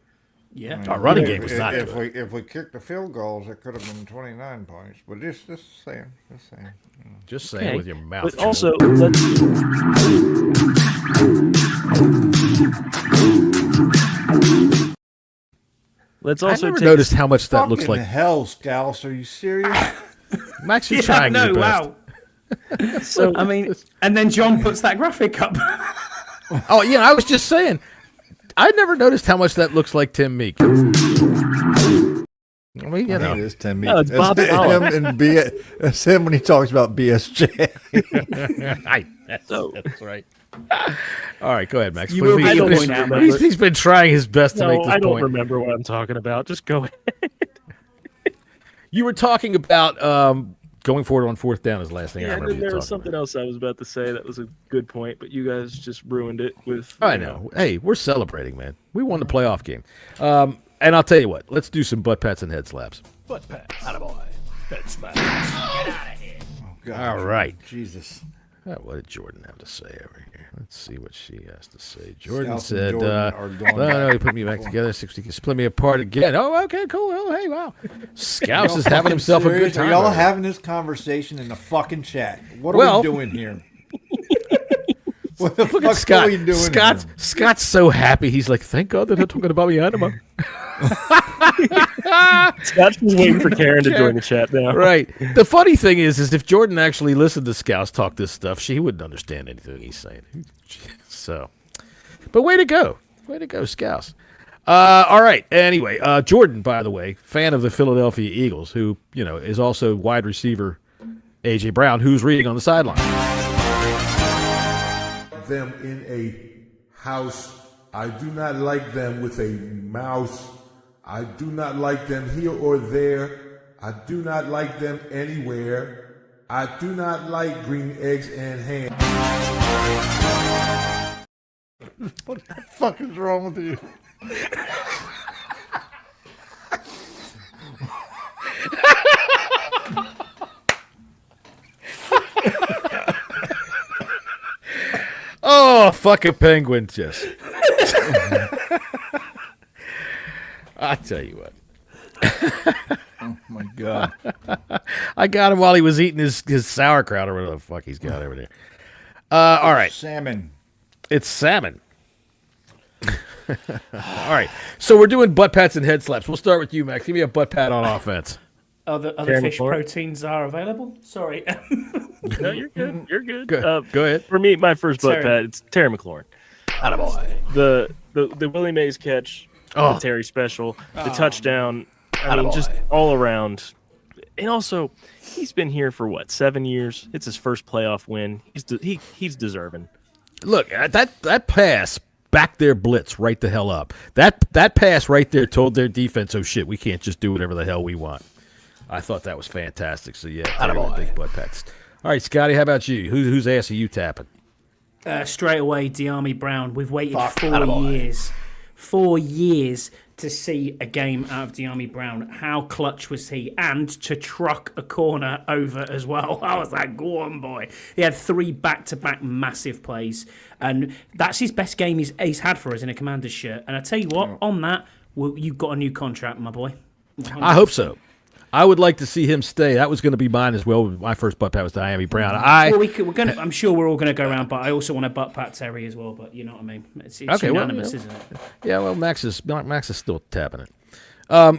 Yeah, our running game was not good. If we kicked the field goals, it could have been 29 points. But just saying. Just saying with your mouth. But also, let's also I never noticed how much that looks like. Hell, Scouse, are you serious? Max, you're trying your best. Wow. So I mean, and then John puts that graphic up. Oh, yeah, I was just saying. I never noticed how much that looks like Tim Meek. I mean, you know. It is Tim Meek. No, it's Bob him and it's him when he talks about BSJ. That's right. All right, go ahead, Max. You will be your Please point now, finish. Max. He's been trying his best to make this I don't point. remember what I'm talking about. Just go ahead. You were talking about going forward on fourth down is the last thing I Yeah, remember and you there talking was something else I was about to say that was a good point, but you guys just ruined it with. I know. Hey, we're celebrating, man. We won the playoff game. And I'll tell you what. Let's do some butt pats and head slaps. Butt pat. Attaboy. Head slap. Get out of here. All right. Jesus. What did Jordan have to say over here? Let's see what she has to say. Jordan Scouts and said, Jordan are going no, he put me back together. 60 can split me apart again. Oh, okay, cool. Oh, hey, wow. Scouts is having himself a good time. Are y'all over here. having this conversation in the fucking chat? What are Well- we doing here? What the Look fuck at Scott. are we doing Scott's so happy. He's like, thank God they're not talking about me anima. Scott's just waiting for Karen to join the chat now. Right. The funny thing is if Jordan actually listened to Scouts talk this stuff, she wouldn't understand anything he's saying. So, but way to go. Way to go, Scouts. All right. Anyway, Jordan, by the way, fan of the Philadelphia Eagles, who, you know, is also wide receiver A.J. Brown, who's reading on the sideline. Them in a house. I do not like them with a mouse. I do not like them here or there. I do not like them anywhere. I do not like green eggs and ham. What the fuck is wrong with you? Oh, fucking penguin, Jess. I tell you what. Oh my god. I got him while he was eating his sauerkraut or whatever the fuck he's got over there. All right. Salmon. It's salmon. All right. So we're doing butt pats and head slaps. We'll start with you, Max. Give me a butt pat on offense. Other Karen fish McClure? proteins are available. Sorry. No, you're good. You're good. Go ahead. For me, my first butt Terry. pat, it's Terry McLaurin. Attaboy. The Willie Mays catch, the Terry special, the touchdown. I mean, just all around. And also, he's been here for what, 7 years? It's his first playoff win. He's deserving. Look, that pass backed their blitz right the hell up. That pass right there told their defense, oh shit, we can't just do whatever the hell we want. I thought that was fantastic. So yeah, Terry, big butt pats. All right, Scotty, how about you? Whose ass are you tapping? Straight away, De'Ami Brown. We've waited Fuck. 4 years to see a game out of De'Ami Brown. How clutch was he? And to truck a corner over as well. I was like, go on, boy. He had 3 back-to-back massive plays. And that's his best game he's had for us in a Commander's shirt. And I tell you what, on that, well, you've got a new contract, my boy. 100%. I hope so. I would like to see him stay. That was going to be mine as well. My first butt pat was De'Ami Brown. Well, I'm sure we're all going to go around, but I also want to butt pat Terry as well. But you know what I mean? It's Okay, well, unanimous, yeah. isn't it? Yeah, well, Max is still tapping it.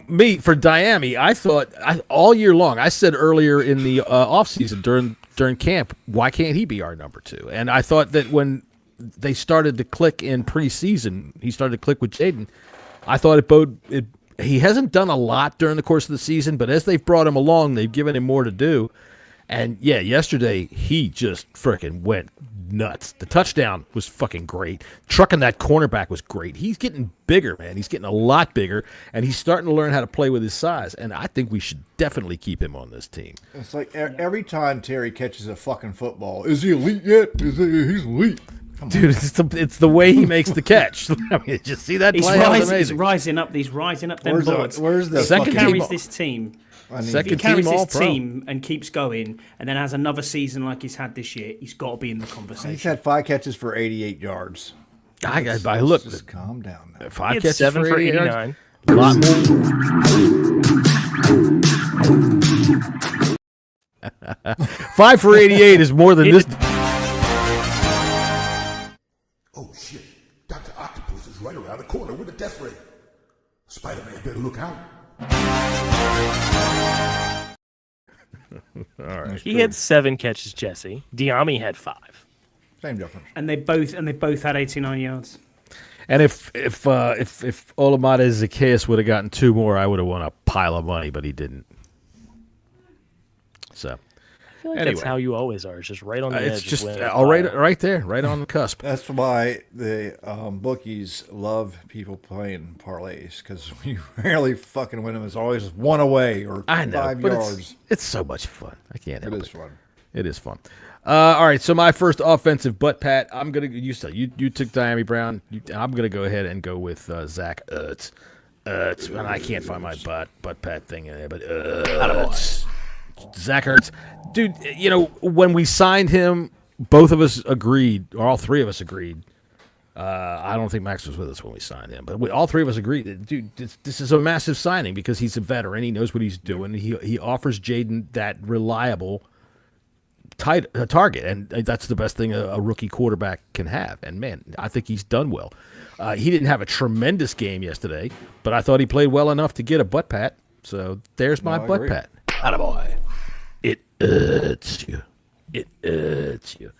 Me, for De'Ami, I thought all year long, I said earlier in the offseason during camp, why can't he be our number 2? And I thought that when they started to click in preseason, he started to click with Jaden, I thought he hasn't done a lot during the course of the season, but as they've brought him along, they've given him more to do. And yeah, yesterday he just freaking went nuts. The touchdown was fucking great. Trucking that cornerback was great. He's getting bigger, man. He's getting a lot bigger, and he's starting to learn how to play with his size. And I think we should definitely keep him on this team. It's like every time Terry catches a fucking football, is he elite yet? He's elite. Dude, it's the way he makes the catch. I mean, did you see that play? That was He's amazing. rising up them boards. Where's the Second If he team? carries this team. If Second he carries team this All-Pro. team and keeps going, and then has another season like he's had this year, he's got to be in the He's conversation. had 5 catches for 88 yards. I look. Just calm down now. 5 He had catches 7 for 88 yards. 89. A lot more. 5 for 88 is more than this. Oh shit, Dr. Octopus is right around the corner with a death ray. Spider-Man better look out. All right. He had 7 catches, Jesse. Diami had 5. Same difference. And they both had 89 yards. And if Olamide Zacchaeus would have gotten 2 more, I would have won a pile of money, but he didn't. So, I feel like that's how you always are. It's just right on the edge. it's just of right there, right on the cusp. That's why the bookies love people playing parlays, because we rarely fucking win them. It's always 1 away or 5 but yards. It's so much fun. I can't help it. It is fun. It is fun. All right, so my first offensive butt pat. I'm gonna you took Diami Brown. I'm gonna go ahead and go with Zach Ertz. And I can't find my butt pat thing in there, but Zach Ertz, dude. You know, when we signed him, both of us agreed, or all 3 of us agreed. I don't think Max was with us when we signed him, but all 3 of us agreed that, dude, this is a massive signing because he's a veteran. He knows what he's doing. He offers Jaden that reliable target, and that's the best thing a rookie quarterback can have. And man, I think he's done well. He didn't have a tremendous game yesterday, but I thought he played well enough to get a butt pat. So there's my butt pat. Attaboy. It hurts you. It hurts you.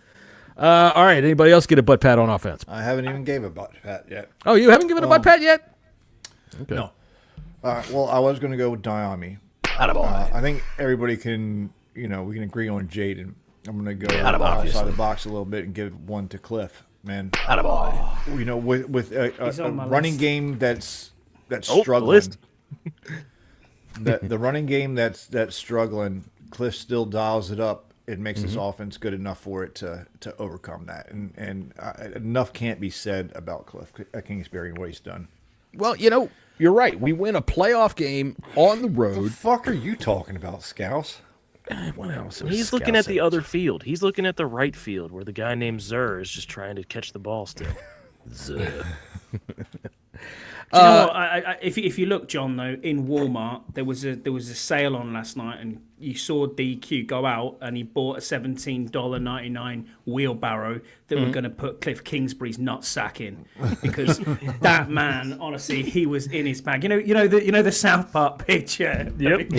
All right, anybody else get a butt pat on offense? I haven't even gave a butt pat yet. Oh, you haven't given a butt pat yet? Okay. No. Well, I was going to go with Diami. I think everybody can, we can agree on Jaden. I'm going to go outside the box a little bit and give one to Cliff, man. With a running game that's struggling. The running game that's struggling, Cliff still dials it up. It makes this offense good enough for it to overcome that. And enough can't be said about Cliff Kingsbury and what he's done. Well, you're right. We win a playoff game on the road. What the fuck are you talking about, Scouse? What else? He's looking at the other field. He's looking at the right field where the guy named Zur is just trying to catch the ball still. Zur. Do you know what? If you look, John, though, in Walmart, there was a sale on last night, and you saw DQ go out, and he bought a $17.99 wheelbarrow that were going to put Cliff Kingsbury's nutsack in, because that man, honestly, he was in his bag. You know the South Park picture. Yep.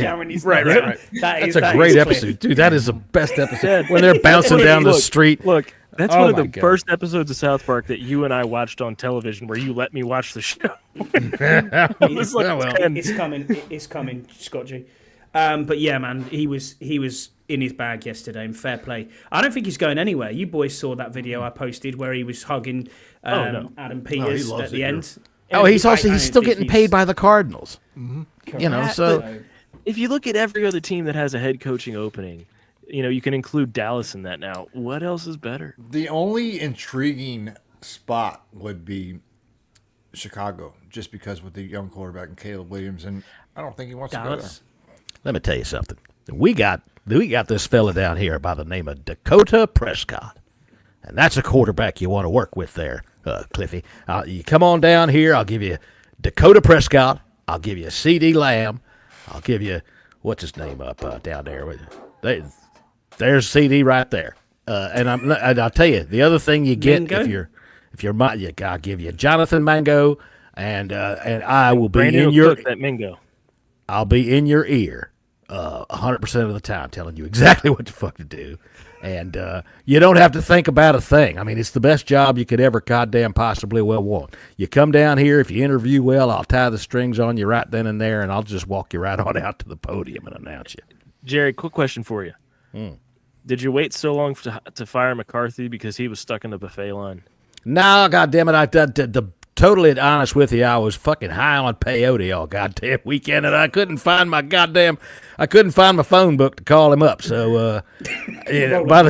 Right. That's a great episode, dude. That is the best episode when they're bouncing down the street. Look. That's one of the first episodes of South Park that you and I watched on television, where you let me watch the show. It's coming, Scott G. But yeah, man, he was in his bag yesterday, and fair play. I don't think he's going anywhere. You boys saw that video I posted where he was hugging Adam Peters at the end. He's still getting paid by the Cardinals. Mm-hmm. So if you look at every other team that has a head coaching opening, you can include Dallas in that now. What else is better? The only intriguing spot would be Chicago, just because with the young quarterback and Caleb Williams, and I don't think he wants Dallas. to go there. let me tell you something. We got this fella down here by the name of Dakota Prescott, and that's a quarterback you want to work with there, Cliffy. You come on down here. I'll give you Dakota Prescott. I'll give you CeeDee Lamb. I'll give you what's his name up down there. There's CD right there, and I'll tell you the other thing you get Mingo? if you're I'll give you Jonathan Mango, and I will be Brandon in will your cook that Mingo. I'll be in your ear 100% of the time, telling you exactly what the fuck to do, and you don't have to think about a thing. I mean, it's the best job you could ever goddamn possibly want. You come down here, if you interview well, I'll tie the strings on you right then and there, and I'll just walk you right on out to the podium and announce you. Jerry, quick question for you. Did you wait so long to fire McCarthy because he was stuck in the buffet line? No, goddamn it! To totally honest with you, I was fucking high on peyote all goddamn weekend, and I couldn't find my phone book to call him up. So, by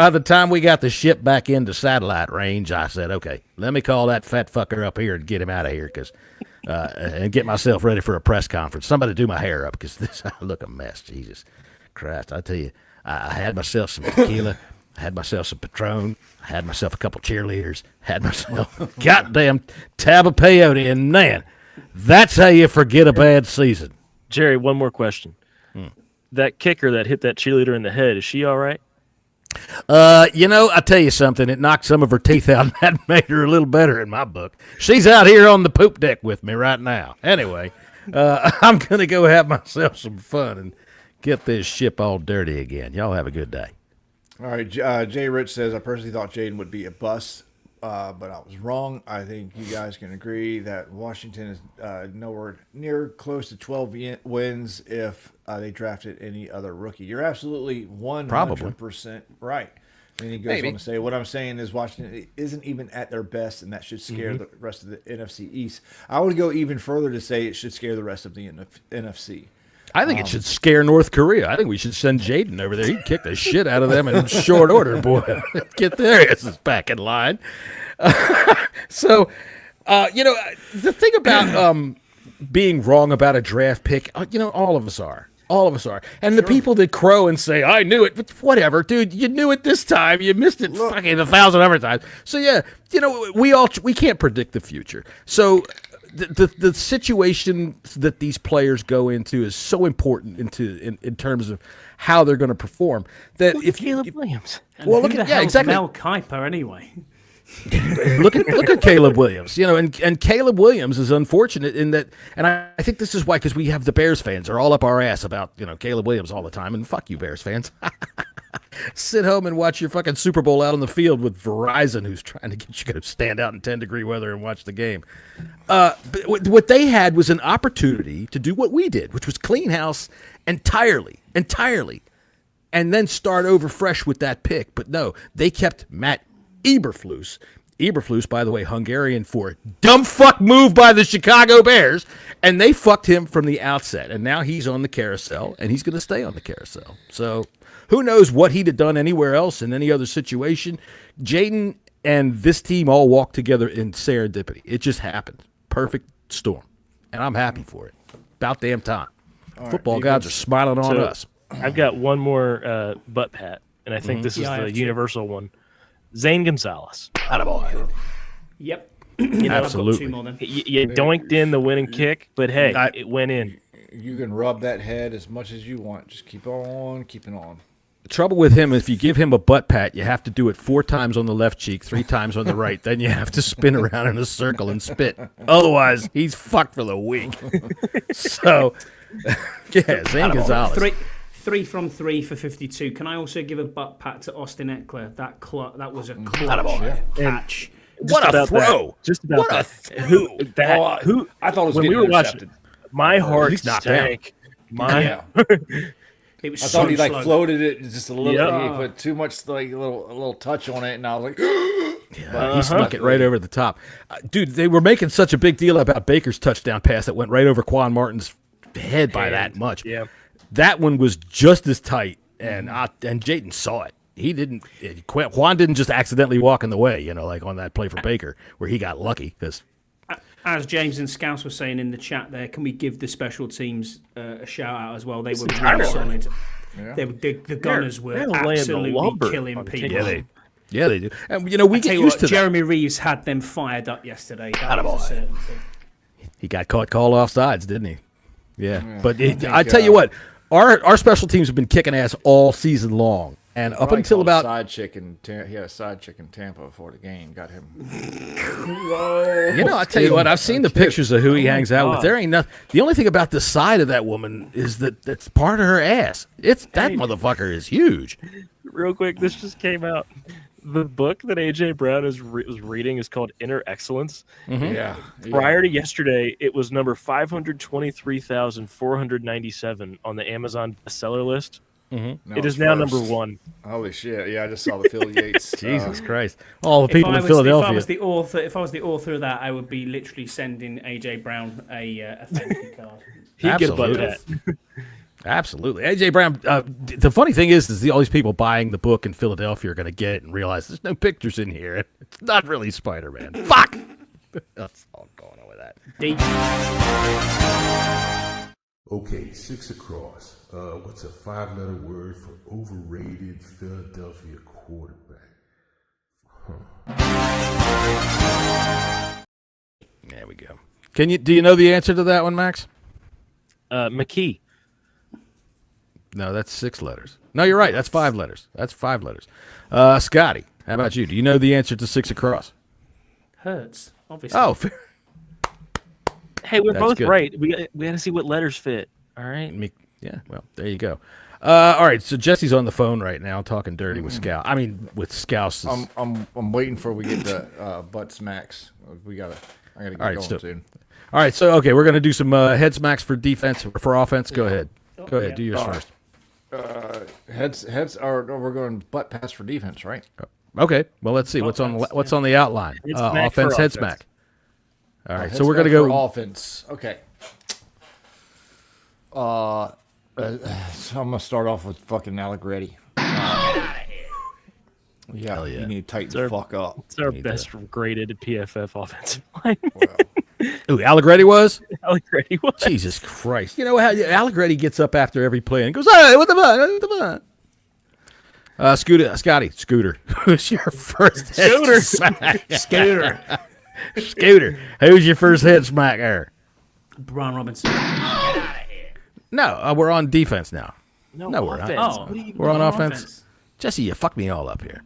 the time we got the ship back into satellite range, I said, okay, let me call that fat fucker up here and get him out of here, and get myself ready for a press conference. Somebody do my hair up, because I look a mess. Jesus Christ, I tell you. I had myself some tequila, I had myself some Patron, I had myself a couple cheerleaders, had myself a goddamn tab of peyote, and man, that's how you forget a bad season. Jerry, one more question. That kicker that hit that cheerleader in the head, is she all right? I tell you something, it knocked some of her teeth out, and that made her a little better in my book. She's out here on the poop deck with me right now. Anyway, I'm going to go have myself some fun and get this ship all dirty again. Y'all have a good day. All right, Jay Rich says, I personally thought Jaden would be a bust, but I was wrong. I think you guys can agree that Washington is nowhere near close to 12 wins if they drafted any other rookie. You're absolutely 100% right. And he goes on to say, what I'm saying is Washington isn't even at their best, and that should scare the rest of the NFC East. I would go even further to say it should scare the rest of the NFC. I think it should scare North Korea. I think we should send Jaden over there. He'd kick the shit out of them in short order, boy. Get their asses back in line. So, the thing about being wrong about a draft pick, all of us are. All of us are. And the people that crow and say, I knew it, but whatever, dude, you knew it this time. You missed it fucking 1,000 other times. So, yeah, we can't predict the future. So the situation that these players go into is so important in terms of how they're going to perform. That if Caleb Williams. Well, look at exactly. Mel Kiper anyway. look at Caleb Williams, and Caleb Williams is unfortunate in that, and I think this is why, because we have the Bears fans are all up our ass about Caleb Williams all the time, and fuck you Bears fans. Sit home and watch your fucking Super Bowl out on the field with Verizon, who's trying to get you to stand out in 10-degree weather and watch the game. But what they had was an opportunity to do what we did, which was clean house entirely, and then start over fresh with that pick. But no, they kept Matt Eberflus. Eberflus, by the way, Hungarian for dumb fuck move by the Chicago Bears, and they fucked him from the outset. And now he's on the carousel, and he's going to stay on the carousel. So who knows what he'd have done anywhere else in any other situation. Jaden and this team all walked together in serendipity. It just happened. Perfect storm. And I'm happy for it. About damn time. All Football gods are smiling on us. I've got one more butt pat, and I think this is the universal one. Zane Gonzalez. Attaboy. Yep. Absolutely. I've got two more then. You doinked in the winning kick, but hey, it went in. You can rub that head as much as you want. Just keep on keeping on. The trouble with him, if you give him a butt pat, you have to do it 4 times on the left cheek, 3 times on the right. Then you have to spin around in a circle and spit. Otherwise, he's fucked for the week. So, yeah, Zane Gonzalez. 3 from 3 for 52. Can I also give a butt pat to Austin Eckler? That was a clutch catch. What a throw! Just about that. Who? I thought it was when we were watching. My heart sank. It was I thought he slow. floated it just a little. Yeah. He put too much a little touch on it, and I was like, he snuck it right over the top. Dude, they were making such a big deal about Baker's touchdown pass that went right over Quan Martin's head by that much. Yeah. That one was just as tight, and Jayden saw it. He didn't. Juan didn't just accidentally walk in the way, like on that play for Baker, where he got lucky. Because, as James and Scouse were saying in the chat, there, can we give the special teams a shout out as well? They were really solid. Yeah. The Gunners were absolutely killing people. Yeah, they do. And we get used to that. Jeremy Reeves had them fired up yesterday. He got caught off sides, didn't he? Yeah. But I tell you what. Our special teams have been kicking ass all season long, and up until about he had a side chick in Tampa before the game. Got him. I tell you what, I've seen the pictures of who he hangs out with. There ain't nothing. The only thing about the side of that woman is that's part of her ass. That motherfucker is huge. Real quick, this just came out. The book that AJ Brown was reading is called Inner Excellence. Mm-hmm. Yeah. Prior to yesterday, it was number 523,497 on the Amazon bestseller list. Mm-hmm. It is now number 1. Holy shit! Yeah, I just saw the Phil Yates. Jesus Christ! All the people in Philadelphia. If I was the author of that, I would be literally sending AJ Brown a thank you card. He'd get a butt pat. Absolutely. AJ Brown, the funny thing is all these people buying the book in Philadelphia are going to get it and realize there's no pictures in here. It's not really Spider-Man. Fuck! That's all going on with that. Okay, 6 across. What's a 5-letter word for overrated Philadelphia quarterback? There we go. Do you know the answer to that one, Max? McKee. No, that's 6 letters. No, you're right. That's 5 letters. Scotty, how about you? Do you know the answer to 6 across? Hurts, obviously. Oh, fair. Hey, we're both good. Right. We got to see what letters fit. All right. Yeah, well, there you go. All right, so Jesse's on the phone right now talking dirty with Scout. I mean, with Scouse. I'm waiting for we get the butt smacks. I gotta get going soon. All right, so okay, we're gonna do some head smacks for defense for offense. Go ahead, do yours first. Heads are we're going butt pass for defense, right? Okay, well let's see what's on the outline. Offense, head smack. All right, so we're gonna go go offense. Okay. So I'm gonna start off with fucking Allegretti. Yeah, you need to tighten the fuck up. It's our best graded PFF offensive line. Ooh, Allegretti was? Allegretti was. Jesus Christ. You know how Allegretti gets up after every play and goes, hey, what the fuck? Scooter. Who's your first head smack? Scooter. Who's your first head smack there? Brian Robinson. No, we're on defense now. No, we're offense. not. We're on offense. Jesse, you fucked me all up here.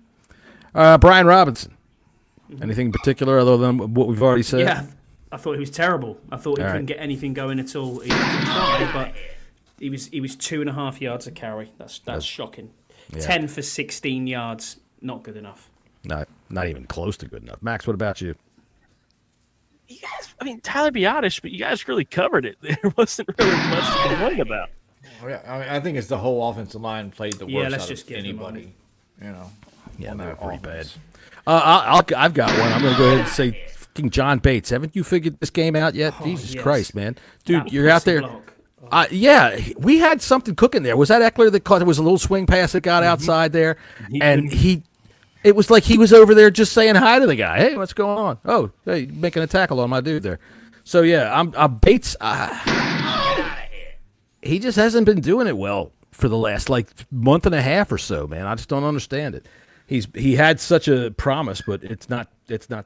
Brian Robinson. Anything in particular other than what we've already said? Yeah, I thought he was terrible. I thought he couldn't get anything going at all. He tried, but he was 2.5 yards a carry. That's shocking. Yeah. 10 for 16 yards, not good enough. Not even close to good enough. Max, what about you? You guys, I mean, Tyler Biotish, but you guys really covered it. There wasn't really much to complain about. Yeah, I think it's the whole offensive line played the worst let's out just of get anybody. You know. Yeah, they're pretty bad. I've got one. I'm going to go ahead and say fucking John Bates. Haven't you figured this game out yet? Jesus Christ, man. Dude, you're out there. Yeah, we had something cooking there. Was that Eckler that caught? It was a little swing pass that got outside there, and it was like he was over there just saying hi to the guy. Hey, what's going on? Oh, hey, making a tackle on my dude there. So yeah, I'm Bates. He just hasn't been doing it well for the last month and a half or so, man. I just don't understand it. He had such a promise, but it's not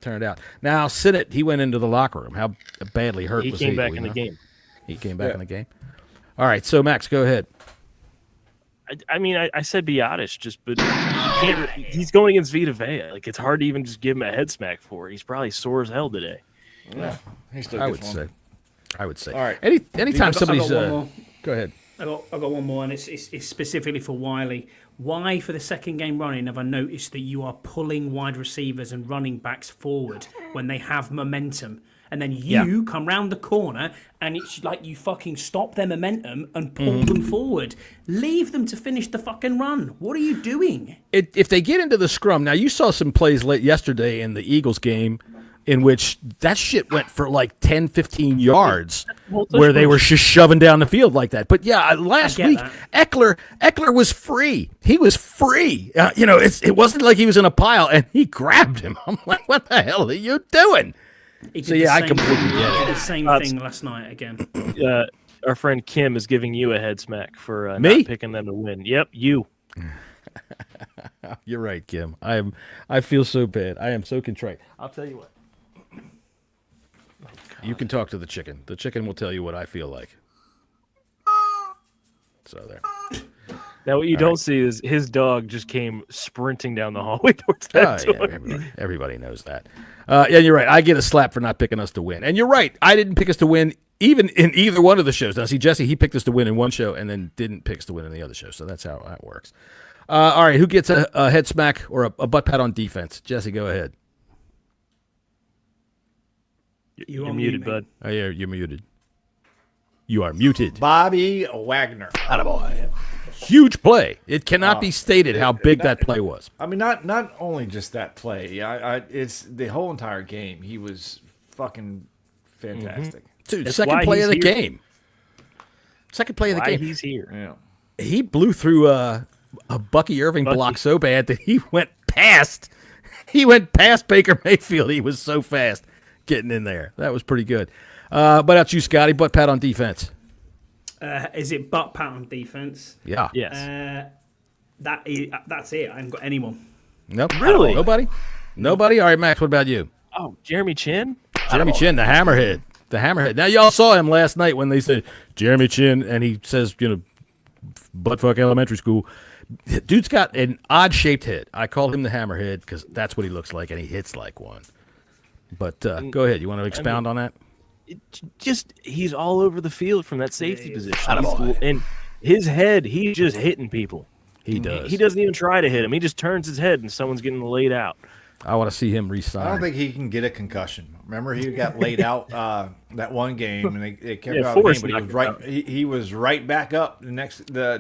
turned out. Now Sinnott, he went into the locker room. How badly hurt was he? He came back in the game. He came back in the game. All right, so Max, go ahead. I mean, I said Biotish, but he's going against Vita Vea. Like, it's hard to even just give him a head smack for it. He's probably sore as hell today. Yeah, he's still I would say. All right. I Anytime somebody's got one more. Go ahead. I got one more, and it's specifically for Wiley. Why, for the second game running, have I noticed that you are pulling wide receivers and running backs forward when they have momentum? And then you come round the corner, and it's like you fucking stop their momentum and pull them forward. Leave them to finish the fucking run. What are you doing? If they get into the scrum, now you saw some plays late yesterday in the Eagles game in which that shit went for 10, 15 yards where they were just shoving down the field like that. But yeah, last week, Eckler was free. He was free. It wasn't like he was in a pile and he grabbed him. I'm like, what the hell are you doing? I completely get it. He did the same thing last night again. Our friend Kim is giving you a head smack for not picking them to win. Yep, you. You're right, Kim. I feel so bad. I am so contrite. I'll tell you what. You can talk to the chicken. The chicken will tell you what I feel like. So there. Now, what you don't see is his dog just came sprinting down the hallway towards that door. Yeah, everybody knows that. Yeah, you're right. I get a slap for not picking us to win. And you're right. I didn't pick us to win even in either one of the shows. Now, see, Jesse, he picked us to win in one show and then didn't pick us to win in the other show. So that's how that works. All right, who gets a head smack or a butt pat on defense? Jesse, go ahead. You're muted, bud. Oh, yeah, you're muted. You are muted. Bobby Wagner. Attaboy. Huge play. It cannot be stated how big that play was. I mean, not only just that play. It's the whole entire game. He was fucking fantastic. Dude, second play of the game. Second play of the game. He's here. Yeah. He blew through a Bucky Irving block so bad that he went past Baker Mayfield. He was so fast getting in there. That was pretty good. What about you, Scotty? Butt pat on defense. Is it butt pat on defense? Yeah. Yes. That's it. I haven't got anyone. Nope. Really? Nobody? All right, Max, what about you? Oh, Jeremy Chin? Jeremy Chin, the hammerhead. Now, y'all saw him last night when they said Jeremy Chin, and he says, buttfuck elementary school. Dude's got an odd-shaped head. I call him the hammerhead because that's what he looks like, and he hits like one. But go ahead. You want to expound on that? He's all over the field from that safety position. his head, he's just hitting people. He does. He doesn't even try to hit him. He just turns his head and someone's getting laid out. I want to see him resign. I don't think he can get a concussion. Remember, he got laid out that one game, and they kept him out of the game, but he was right back up the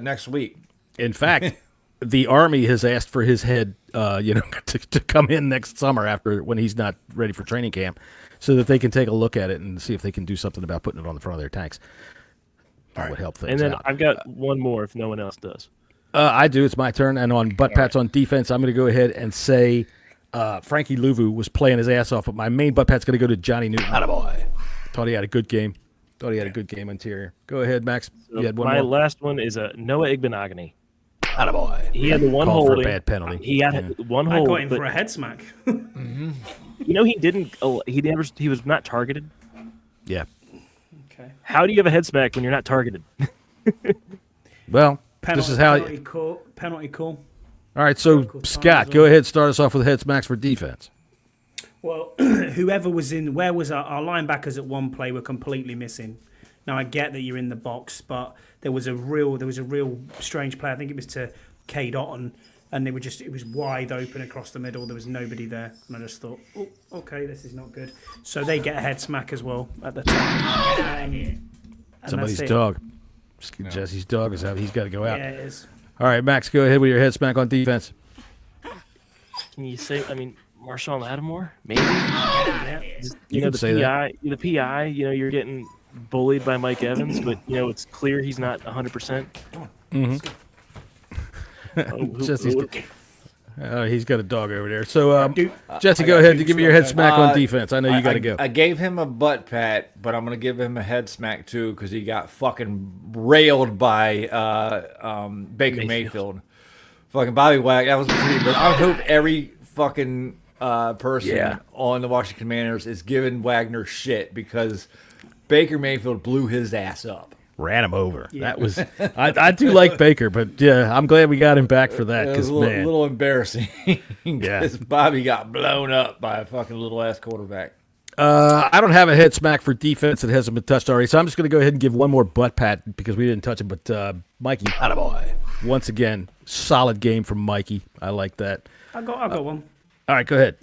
next week. In fact, the Army has asked for his head, to come in next summer when he's not ready for training camp, so that they can take a look at it and see if they can do something about putting it on the front of their tanks. That would help things And then out. I've got one more if no one else does. I do. It's my turn. And on butt pats on defense, I'm going to go ahead and say Frankie Louvu was playing his ass off, but my main butt pat's going to go to Johnny Newton. Attaboy. Thought he had a good game. Interior. Go ahead, Max. So you had one my more. last one is Noah Igbenogany. Attaboy. He had the one Called holding. for a bad penalty. He had one hold. I got him but, for a head smack. he didn't. He was not targeted. Yeah. Okay. How do you have a head smack when you're not targeted? Well, this is how. Penalty call. All right, so Scott, go ahead. Start us off with head smacks for defense. Well, whoever was in, where was our linebackers at one play were completely missing. Now I get that you're in the box, but there was a real strange play. I think it was to Cade Otton, and it was wide open across the middle. There was nobody there, and I just thought, oh, okay, this is not good. So they get a head smack as well at the time. Somebody's dog. Jesse's dog is out. He's got to go out. Yeah, it is. All right, Max, go ahead with your head smack on defense. Can you say? Marshawn Lattimore, maybe. Yeah. You can say that. The PI. You're getting bullied by Mike Evans, but it's clear he's not 100%. He's got a dog over there. So, Jesse, go ahead and give me your head smack on defense. I know you got to go. I gave him a butt pat, but I'm going to give him a head smack too because he got fucking railed by Baker Mayfield. Fucking Bobby Wag. That was pretty good. I hope every fucking person on the Washington Commanders is giving Wagner shit because Baker Mayfield blew his ass up. Ran him over. Yeah. That was. I do like Baker, but yeah, I'm glad we got him back for that. It was a little embarrassing. Because Bobby got blown up by a fucking little ass quarterback. I don't have a head smack for defense that hasn't been touched already, so I'm just going to go ahead and give one more butt pat because we didn't touch it. But Mikey, attaboy. Once again, solid game from Mikey. I like that. I got one. All right, go ahead.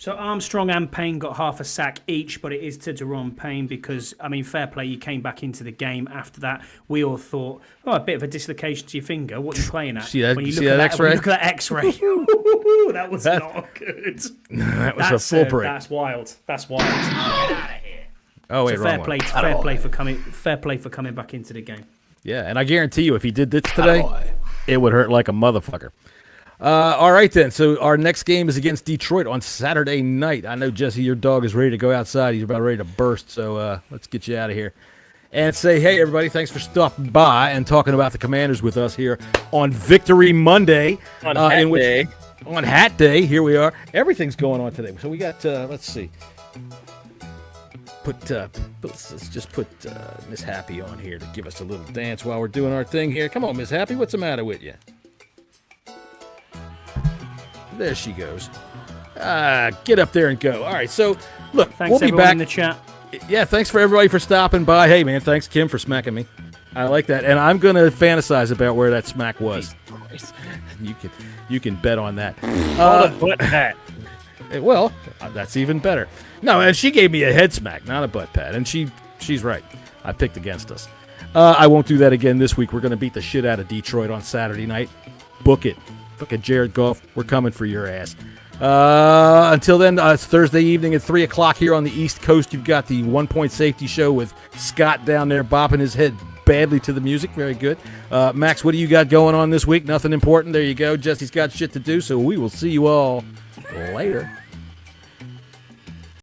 So Armstrong and Payne got half a sack each, but it is to Deron Payne because, fair play, you came back into the game after that. We all thought, a bit of a dislocation to your finger. What are you playing at? See that X-ray? Look at that X-ray. That was not good. That was a full break. That's wild. Oh, wait, so wrong fair play for coming back into the game. Yeah, and I guarantee you if he did this today, it would hurt like a motherfucker. All right, then. So our next game is against Detroit on Saturday night. I know, Jesse, your dog is ready to go outside. He's about ready to burst, so let's get you out of here. And say, hey, everybody, thanks for stopping by and talking about the Commanders with us here on Victory Monday. On Hat Day. On Hat Day, here we are. Everything's going on today. So we got, let's see. Let's just put Miss Happy on here to give us a little dance while we're doing our thing here. Come on, Miss Happy, what's the matter with you? There she goes. Get up there and go. All right, so, look, thanks we'll be back in the chat. Yeah, thanks for everybody for stopping by. Hey, man, thanks, Kim, for smacking me. I like that. And I'm going to fantasize about where that smack was. You can bet on that. Butt pat. Well, that's even better. No, and she gave me a head smack, not a butt pat. And she's right. I picked against us. I won't do that again this week. We're going to beat the shit out of Detroit on Saturday night. Book it. Look at Jared Goff. We're coming for your ass. Until then, it's Thursday evening at 3 o'clock here on the East Coast. You've got the 1 Point Safety Show with Scott down there bopping his head badly to the music. Very good. Max, what do you got going on this week? Nothing important. There you go. Jesse's got shit to do, so we will see you all later.